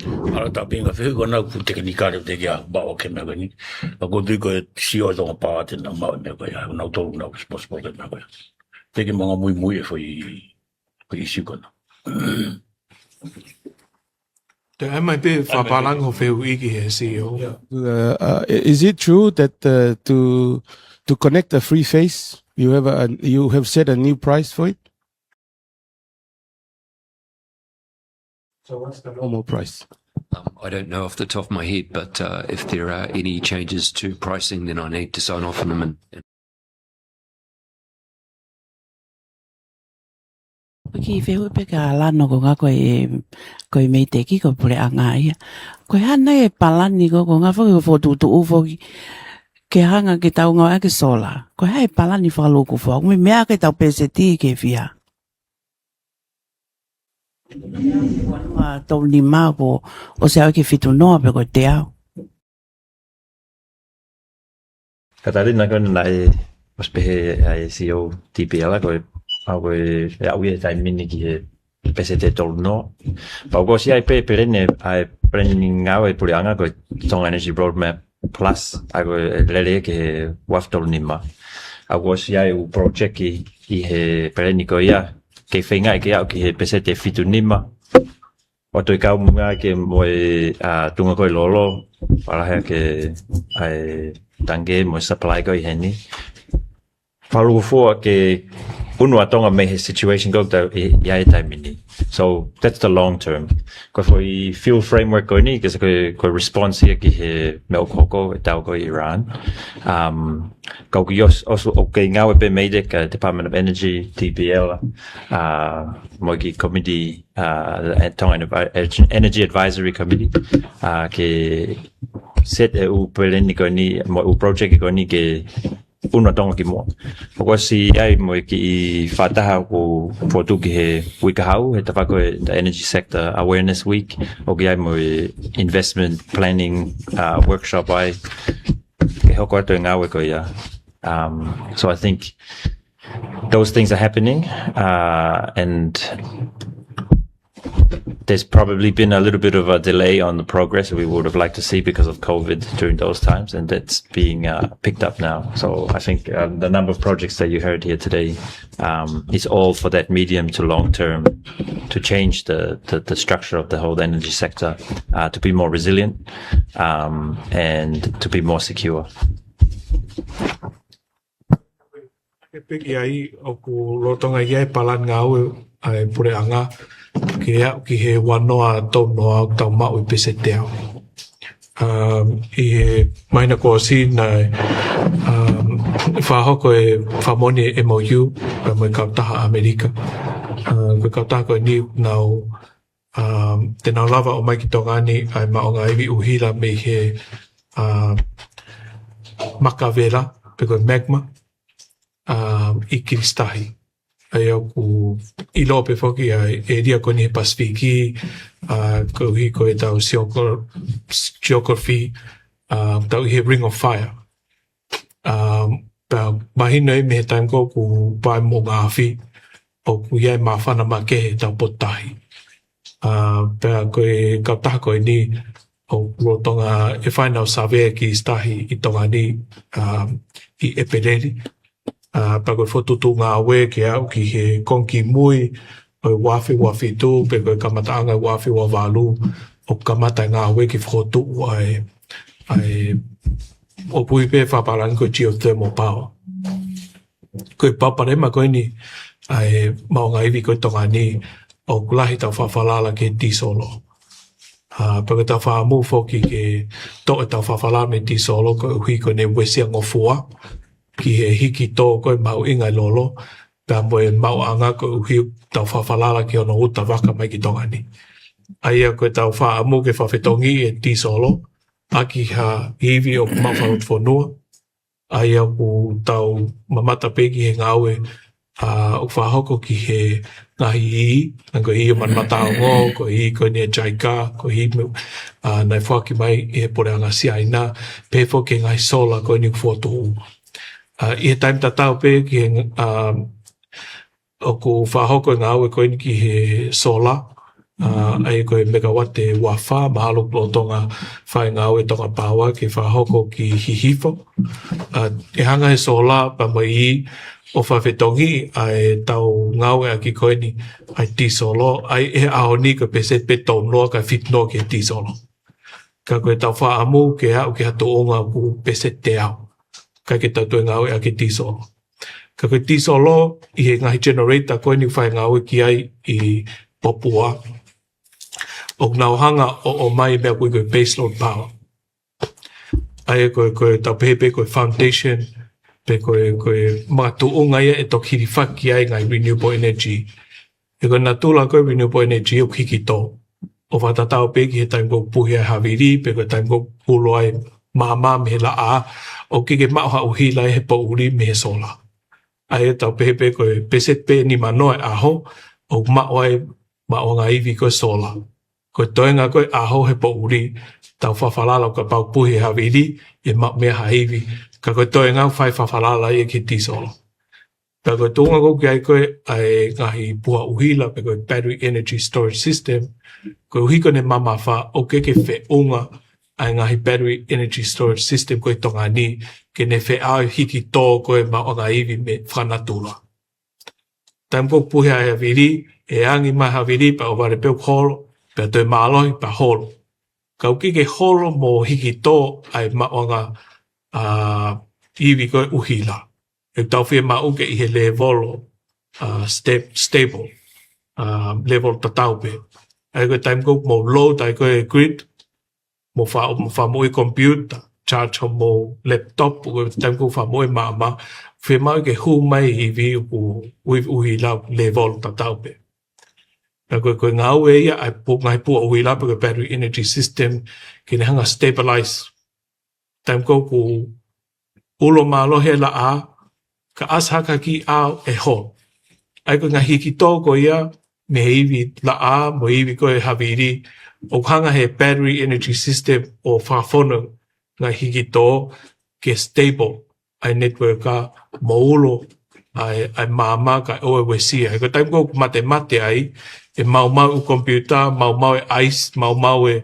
Ala ta pinga fe ko na ku teknikale te ya ba o ke me ni ko du ko si o do pa te na ma me ko ya na to na responsible na ko te ke mga muy foi si ko na Te mai pe whapalang ho wheu iki he CEO. Is it true that to connect a free face you have set a new price for it? So what's the Normal price. I don't know off the top of my head, but if there are any changes to pricing, then I need to sign off on them. Ki whehu pe ka lano ko ngā koe mei te ki ko pure a ngā ia. Koe hana e palani ko ngā whaki ko whotutu ufoki ke hanga ke tau ngā ake sola. Koe hai palani whakaloku whak. Me mea ke tau PCT ke whia. Tau ni maa ko o se au ke whitu noa pe koe te au. Katarina kona nai ospehe ai CEO TPL koe au koe au ia tai mini ki he PCT tolu no. Pau ko si ai pe perene ai preni ngau e pulianga koe Tonga Energy Roadmap Plus ai koe lele ke he waf tolu nima. Au ko si ai u project i he pereni ko ia ke whenga ke au ki he PCT fitu nima. O toi kau munga ke moe tunga koe lolo paraha ke ai tange moe supply koe heni. Palu fua ke unua tonga me his situation go ta ia e taimini. So that's the long term. Ko foi fuel framework ko ni ke ko response here ki he mel koko e tau ko Iran. Ko ki also okay ngau e pe made ka Department of Energy TPL mo ki committee Tonga Energy Advisory Committee ke set u peleni ko ni mo u project ko ni ke una tonga ki mo. Ko si ai mo ki Fakataha ko fotu ki he wikahau he tawako the Energy Sector Awareness Week o ki ai mo investment planning workshop ai ke hoko ato ngā weko ia. So I think those things are happening and there's probably been a little bit of a delay on the progress we would have liked to see because of COVID during those times, and that's being picked up now. So I think the number of projects that you heard here today is all for that medium to long term to change the structure of the whole energy sector to be more resilient and to be more secure. Peki ai o ku lotonga ia e palan ngau ai pure anga ki he wanoa tau noa tau mau i pese te au. I he maina ko si na whahoko e whamoni MOU pa mai Kautaha Amerika. Ko Kautaha ko ni nau Te nau lava o mai ki tonga ni ai ma o ngā iwi uhila me he makawera pe koe magma I kiristahi. Ai au ku ilo pe foki ai e ria koni he Pasifiki ko hi ko e tau geography tau he Ring of Fire. Pa mahina me he time ko ku pai mo ngā awhi o ku iai mawhana ma ke he tau potahi. Pa koe Kautaha koe ni o kuro tonga e whainau sawea ki stahi I tonga ni I Epereri. Pa koe whotutu ngā we ke au ki he konki mui o wafi tu pe koe kamataanga wafi wa walu o kamata ngā we ki whotu ai o pui pe whaparani koe geothermal power. Koe paparema koe ni ai maunga iwi koe tonga ni o kulahi tau whawhalala ke tisolo. Paka tau whaamu foki ke to e tau whawhalala me tisolo koe hui koe ne wesia ngofua ki he hiki tō koe mau ingai lolo pia moe mau anga koe hui tau whawhalala ki ono uta waka mai ki tonga ni. Aia koe tau whaamu ke whawhetongi e tisolo aki ha iwi o Fakataha. Aia ku tau mamata peki he ngawe o whahoko ki he ngahi I, ko I o manmataongo, ko I ko ni jaika, ko I nai whaki mai I he poreanga siaina, pefo ke ngai sola ko ni whotu. I he taim tatau pe ki he o ku whahoko ngawe ko ni ki he sola, ai ko megawatt e wafa, mahalo klo tonga whai ngawe tonga pawa ki whahoko ki hihifo. E hanga he sola pa mai I, o whawhetongi ai tau ngawe a ki koe ni ai tisolo, ai e ahoni ka pese pe tau noa ka whitnoa ki tisolo. Ka koe tau whaamu ke hau ke hato onga ku pese te au, ka ke tau tue ngawe a ki tisolo. Ka koe tisolo I he ngahi generator koe ni whai ngawe ki ai I Papua. O nauhanga o mai mea koe koe baseload power. Ai koe tau pepe koe foundation, pe koe mga tuunga ia e tok hirifaki ai ngai renewable energy. E koe natula koe renewable energy o kiki tō. O whatatau peki he taim koe puhi ai Haviri, pe koe taim koe pulo ai māma me he la a, o kike mauha uhila he pauri me he sola. Ai e tau pepe koe peset pe ni manoe aho, o mao ai mao ngā iwi koe sola. Koe toenga koe aho he pauri, tau whawhalala ka pau puhi Haviri, e mao mea haiwi, ka koe toe ngau whai whawhalala I ki tisolo. Pea koe tōnga ko ki ai koe ai ngahi pua uhila pe koe battery energy storage system, koe uhiko ne mama wha o keke whe unga ai ngahi battery energy storage system koe tonga ni ke ne whe au hiki tō koe ma o ngā iwi me whanatula. Taim ko puhi ai Haviri, e angi mai Haviri pa o ware peo holo, pea toi mālohi pa holo. Kau kike holo mo hiki tō ai ma o ngā iwi koe uhila. E tau whia ma uke I he level stable, level tataupe. Ai koe time koe mo load ai koe grid, mo wha mo I computer, charge ho mo laptop, koe time koe wha mo I mama, whia ma uke hu mai iwi uhila level tataupe. Ai koe ngau e ia ai ngai pua uhila pe koe battery energy system, ki ne hanga stabilize. Time koe ku ulo malo he la a, ka ashaka ki au e ho. Ai koe ngā hiki tōko ia, me he iwi la a, mo iwi koe Haviri, o hanga he battery energy system o whawhono ngā hiki tō, ke stable, ai network a, mo ulo, ai māma ka oe wesia. Ai koe taim koe mate ai, e mau u computer, mau e ice, mau e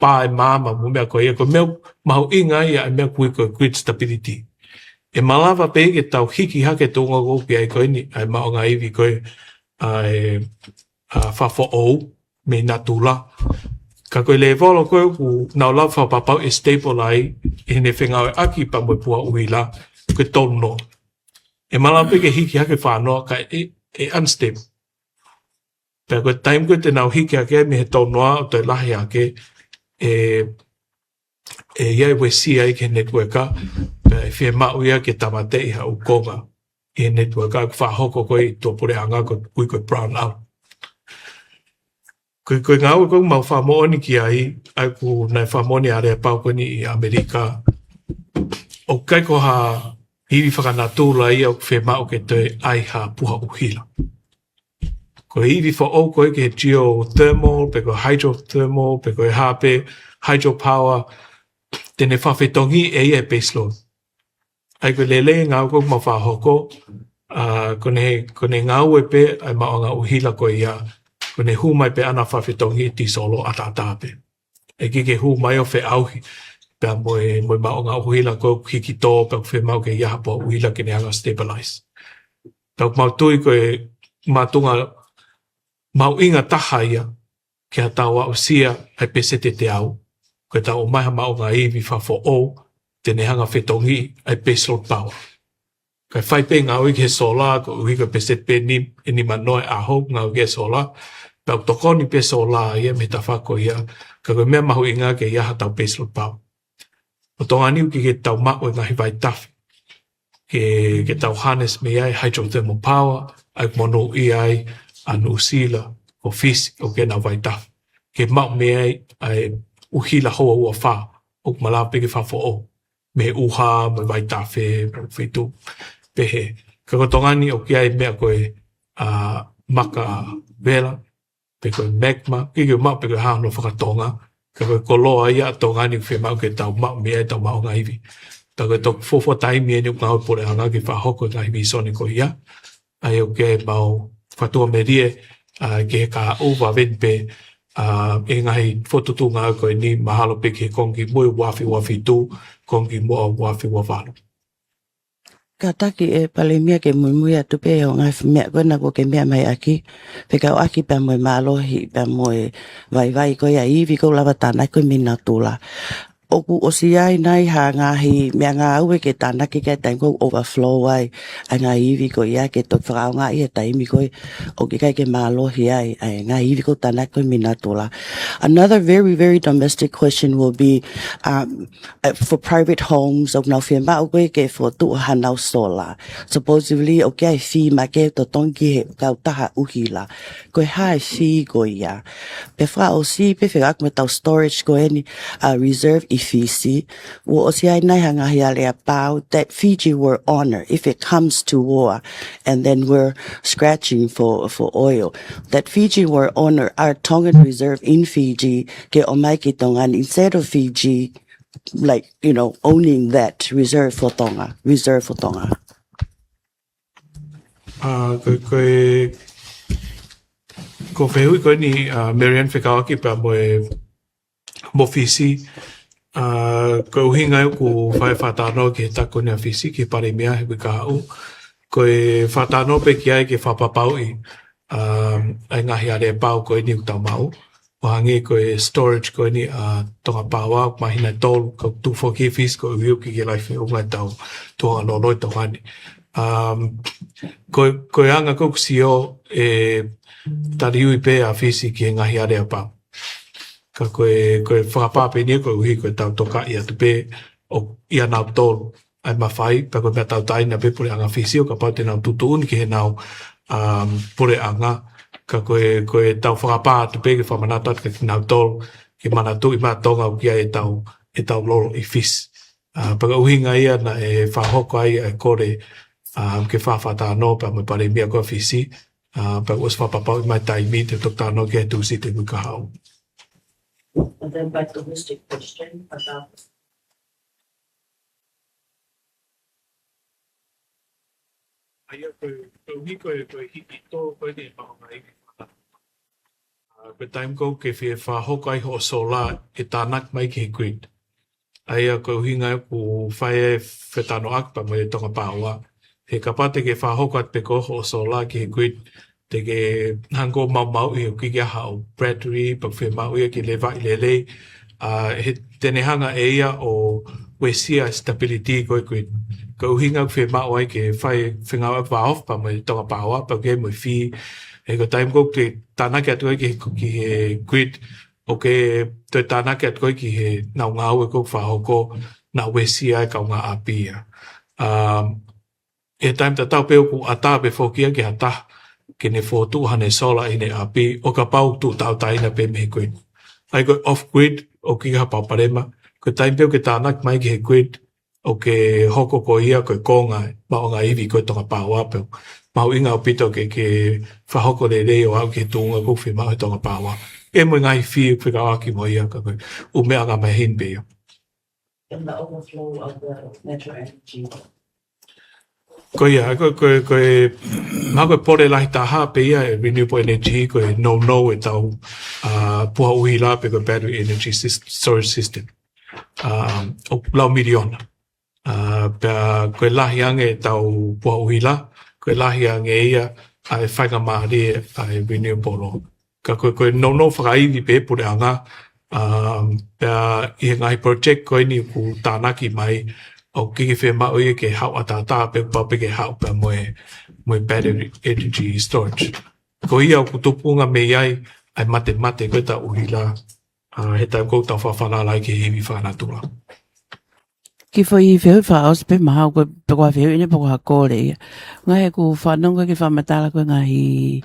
pā e māma, mo mea koe ia, koe mea mau inga ia e mea koe grid stability. E malawa pe ke tau hiki hake tōnga kopi ai koe ni, ai mao ngā iwi koe ai whawho ou me natula. Ka koe le volo koe ku nau lau whapapau e stable ai, e ne whengau e aki pa moe pua uila, koe tono. E malawa pe ke hiki hake whanoa ka e unstable. Pea koe time koe te nau hiki hake me he tonoa o te lahi hake, e iai wesi ai ke networka, pea e whia mau ia ke tamate I ha ukonga I he networka, ku whahoko koe I tō pore anga koe brown out. Koe ngau ko mau wha ni ki ai ku nai wha ni are pau ko ni i Amerika. O kai ko ha hiwi whakanatu la ia o whema o ke te ai ha puha uhila. Ko hiwi wha o koe ke geothermal, pe ko hydrothermal, pe ko hape hydropower, tene whawhetongi e ia baseload. Ai ko lele ngau ko mau wha hoko, kone ngau e pe ai maonga uhila ko ia, kone hu mai pe ana whawhetongi ti solo atatape. E ke hu mai o whe auhi, pea moe maonga uhila ko hiki tō, pea whe mau ke iaha po uhila ke neanga stabilize. Pea mau tui ko e mātunga mau inga taha ia, ke ha tau au sia ai pesete te au, ko e tau maha maonga iwi whawho o, te nehanga whetongi ai baseload power. Kai whai pe ngā ui ke solar, ko ui ka peset pe ni manoe aho ngā ui ke solar, pea tokoni pe solar ia me ta whako ia, ka koe mea mahu inga ke iaha tau baseload power. O tonga niu ki ke tau mako e ngahi vai tawhi, ke tau harness me ai hydrothermal power, ai mono i ai anu sila o fisi o ke nau vai tawhi. Ke mau me ai uhila hoa ua wha, o kumala peke whawho o, me uha, me vai tawhi, me whitu. Pehe. Ka ko tongani o ki ai mea koe maka vela, pe koe magma, ki koe mau pe koe hano whakatonga, ka koe koloa ia tongani whi mau ke tau mau mea tau mau ngaiwi. Ta koe tok fofo taimi e ni ngau pore anga ki whahoko ngaiwi soni ko ia, ai o ke mau whatua me rie, ke ka uwa venpe, e ngahi fotutu ngau koe ni mahalo pe ke kongi mui wafi tu, kongi mua wafi wawalo. Ka taki e Palemia ke Moimoi atu pe o ngai mea koe na ko ke mea mai aki. Peka o aki pia moe mālohi, pia moe vai koe a iwi ko lava tānai koe mina tūla. Oku o si ai nai ha ngahi mea ngā aue ke tānaki ke taim ko overflow ai a ngā iwi ko ia ke tok whakao ngā ia taimi koe o ke kai ke mālohi ai ngā iwi ko tānaki koe mina tūla. Another very, very domestic question will be for private homes o nau whia mao koe ke for tu hanau solar. Supposedly o ke ai whi ma ke to tongi he Kautaha uhila. Koe hae whi ko ia. Pe wha o si pe whiak me tau storage koe ni reserve i Fiji, wo o si ai nai hanga hiale a pau that Fiji were honored if it comes to war and then we're scratching for oil. That Fiji were honored our Tongan reserve in Fiji ke o mai ki Tongan instead of Fiji like, you know, owning that reserve for Tonga. Ko whehui koe ni Marianne Whekawaki pa mo Fiji. Ko uhinga e ku whae whatano ke tako ni a Fiji ke Palemia he wika hau. Ko e whatano pe ki ai ke whapapau i ai ngahi are pau koe ni utau mau. O hangi ko e storage koe ni Tongapawa, mahina tolu, ko Tufaki Fiji ko uhiu ki ke laife ungai tau tuanga loloi tau hani. Ko e anga ko kusio e tariui pe a Fiji ki ngahi are pau. Ka koe whakapape ni koe uhi koe tau toka i atu pe o ia nau tolu ai mawhai, pa koe mea tau taina pe pure anga Fiji o ka pau te nau tutuuni ki he nau pure anga, ka koe tau whakapa atu pe ke whamanatu atu ki nau tolu ki manatu i maa tonga o kia e tau lolo i Fiji. Pa ka uhinga ia na e whahoko ai e kore ke whawhata no pa me Palemia koe Fiji, pa koe whapapau i mai taimi te tokta no ke tusi te wika hau. And then back to domestic question about Aia koe hiki tō koe ne maonga i koe taim kou ke whie whahoko ai ho solar e tānak mai ki he grid. Aia koe uhinga e ku whae whetano akpa mo e Tongapawa. He kapate ke whahoko at pe ko ho solar ki he grid te ke hango mau i o kiki aha o battery, pa whia mau ia ki lewa i lele. He tene hanga e ia o wesia stability koe grid. Ka uhinga whia mau ai ke whengau e whaof pa mo e Tongapawa, pa ke mo i whi. He ko taim kou ke tānaki atu ki he grid, o ke te tānaki atu ki he nau ngau e kou whahoko na wesia e kau ngā apia. E taim ta tau peo ku ata be fokia ki hata ke ne fotu hane sola ine api o ka pau tu tau taina pe me koe. Ai koe off-grid o ki ha paparema, koe taimpeo ke tānak mai ki he grid o ke hoko ko ia koe konga, ma o ngā iwi koe tonga pāu apeo. Mau inga o pito ke whahoko le rei o au ke tūnga kuwhi mau he tonga pāu apeo. E mo ngai whiu whikawaki mo ia ka koe, u mea ngā mai hin peo. And the overflow of the natural energy. Ko ia, mā koe pore lahi taha pe ia e renewable energy, koe no e tau puha uhi la pe koe battery energy storage system. O lau miliona. Pea koe lahi ange tau puha uhi la, koe lahi ange ia ai whakamari ai renewable lo. Ka koe no whakaiwi pe pure anga, pea i ngai project koe ni ku tānaki mai, o kiki whi mao i ke hau a tātā pe pau pe ke hau pe moe battery energy storage. Ko ia o kutupunga me iai ai mate koe ta uhila he tau kou tau whawhanala ki hewi whanatula. Ki whai whiu whaos pe maha koe pe kua whiu ine pe kua kore ia. Ngai e ku whanonga ki whamatala koe ngahi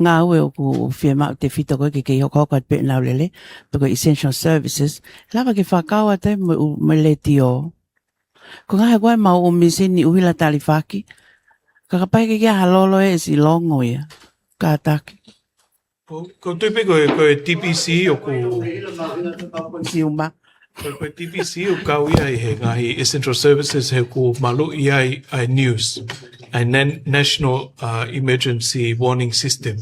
ngā ue o ku whia mao te whita koe ki hoko hoko at pe nau lele pe koe essential services. Lava ki whakaua te me le tio. Ko ngahe koe mau o misini uhila tali whaki. Kakapai ke kia halolo e si longo ia. Ka taki. Ko tuipe koe TPC o ku... Si uma. Koe TPC o kau ia i he ngahi essential services he ku malu ia i news. A National Emergency Warning System.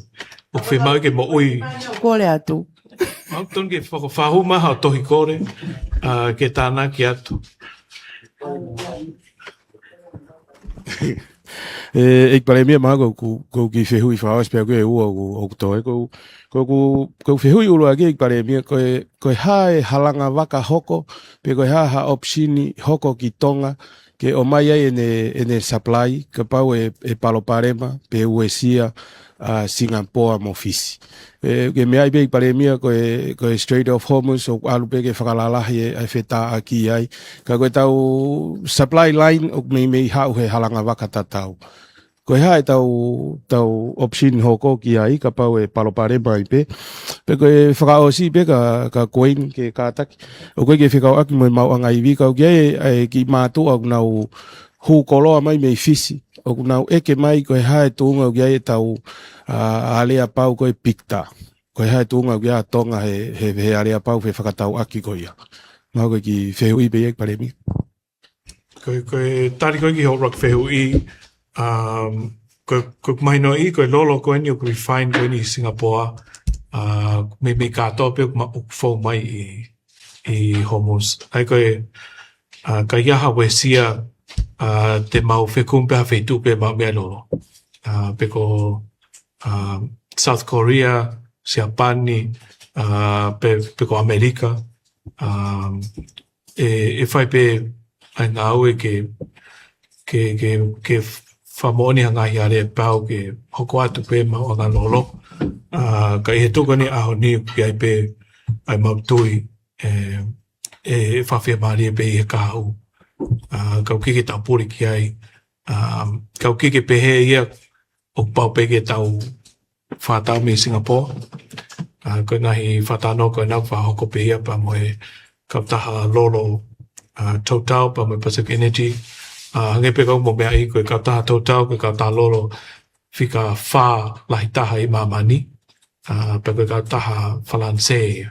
O whi mau ke mo ui. Kore atu. Mau ton ke whakawhahu maha o tohi kore ke tāna ki atu. Eiki Palemia maha ko ki whehui whaos pia koe ua o kutoe. Ko whehui urua ki Eiki Palemia koe hae halanga waka hoko, pe koe ha opsini hoko ki Tonga, ke o mai ai ene supply, ka pau e Paloparema, pe Uesia, Singapore mo fisi. Ke mea i Eiki Palemia koe Strait of Hormuz, o alu pe ke whakalalahi e whetā aki ai. Ka koe tau supply line o mei hau he halanga waka tatau. Koe hae tau option hoko ki ai, ka pau e Paloparema i pe. Pe koe whakaosi pe ka koin ke kātaki. O koe ke whikau aki mo mau anga iwi, kau ki ki mātua au nau hu koloa mai mei fisi. O nau eke mai koe hae tūnga o kia tau alea pau koe pikta. Koe hae tūnga o kia Tonga he alea pau he whakatau aki koe ia. Mau koe ki whehui pe Eiki Palemia. Koe tari koe ki ho rock whehui. Koe maino i koe lolo koe ni o koe refine koe ni Singapore. Me kātoa pe o whau mai i Hormuz. Ai koe ka iaha wesia te mau whekumpe ha whetu pe mau mea lolo. Pe ko South Korea, Siapani, pe ko Amerika. E whai pe ai ngā ue ke whamoni ha ngahi are pau ke hoko atu pe mau anga lolo. Ka i he tuka ni aho ni ki ai pe ai mau tui e whawhia maari e pe i he kahau. Kau kike tau puri ki ai. Kau kike pehe ia o pau peke tau whātau me Singapore. Koe ngahi whātano koe nau whahoko pe ia pa moe Kautaha lolo Total pa moe Pacific Energy. Hange pe kau mo mea i koe Kautaha Total, koe Kautaha lolo whika whā lahi taha i mamani. Pa koe Kautaha Whalansea.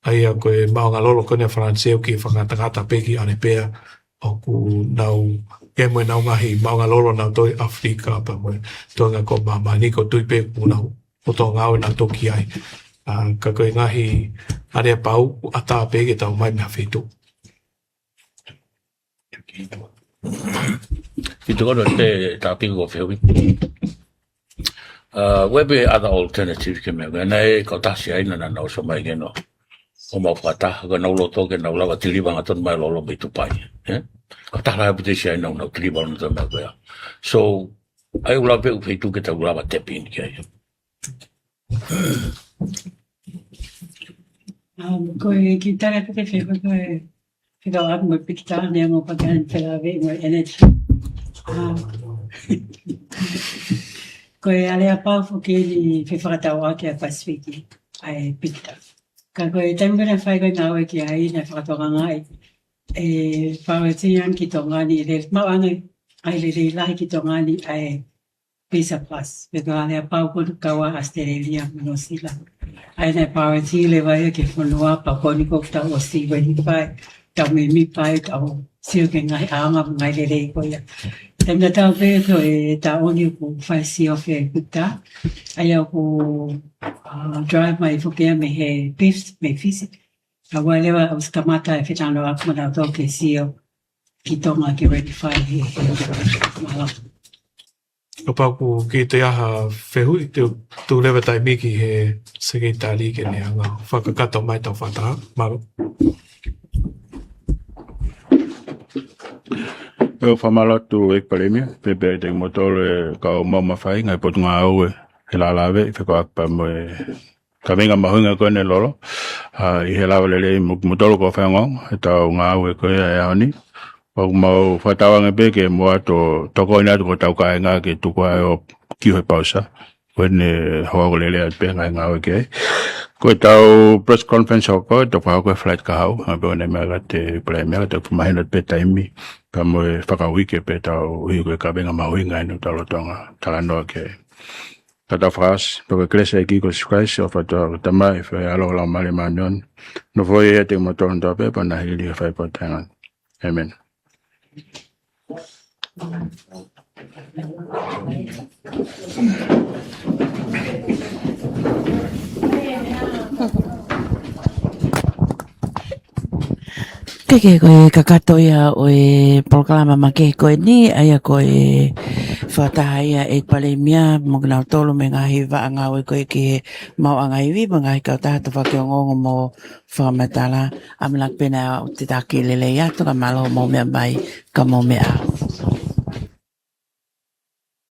Aia koe maonga lolo koe nea Whalansea ki whakatangata peki ane pea. O ku nau, e moe nau ngahi maonga lolo nau toi Afrika pa moe toinga ko mamani ko tuipe ku nau o tō ngāwe nau toki ai. Ka koe ngahi area pau ata peke tau mai mea whetu. Ki tōkoro te tāpingo ko whehui. Where be other alternatives ke mea? Nei Kautaha aina na nau so mai geno. O mau Fakataha ka nau loto ke nau lawa tiriwanga ton mai lolo me tupai. Kautaha hae pute si aina nau tiriwanga ton mai koea. So, ai ula pe uwhitu ke tau lawa tepi ki ai. Koe ki tara te wheko koe whikau aku mo pikita nea mo pakana whilawe mo energy. Ko e ale a pau fuki ni Fakataha ke a Pasifiki ai pita. Ka ko e taimi kana whai koe ngāwe ki ai na whakatoka ngai. E whawetian ki Tonga ni le mawanga ai le lahi ki Tonga ni ai Visa Plus. Peko ale a pau kunu kawa Australia no sila. Ai na paweti le vai ke whanua pa koni kofta o si weni pai. Tau me mi pai tau sio ke ngai aanga ngai le koia. Tēnā tau pē ko e tā oni ko whai si o whai kuta. Ai au ko drive mai whukea me he beef me fisi. A walewa au skamata e whetano akmana tō ke si o ki Tonga ke ready whai he mala. Ka pau ku ki te aha whehui, tu lewa tai miki he sege tali ke ne anga whakakato mai tau whataha. Malo. Eu whamalatu Eiki Palemia, pepe te motore ka o mauma whai, ngai potu ngā au he la lawe, i wheko akpa mo e ka venga mahunga koe ne lolo, I he lawa lele motoro ko Faiongoongo, he tau ngā au e koe e aoni, o mau whatawanga pe ke mua to toko ina tuko tau ka ngā ke tuko ai o kiho e pausa, koe ne hoa lele at pe ngai ngā au e ke ai. Koe tau press conference o koe, toko hau koe flight ka hau, a peo ne mea te Palemia, te kumahina pe taimi, ka mo e whakawike pe tau hui koe ka venga mahuinga inu talo tonga talanoa ke. Ka tau whakas, peko klesa e kiko Christ, o whatoa tamai, whai alo lau male manion, no foi e te motoron tau pe, pa na hili e whai potangan. Amen. Ke koe kakatoia o e proklama ma ke koe ni aia koe whataha ia Eiki Palemia mo ngā tolu me ngahi waanga o koe ke mau anga iwi mo ngahi Kautaha Tufaki Ongo'ongo mo Fakamatala amalak pena o te taki lele ia toka malo mo mea mai ka mo mea.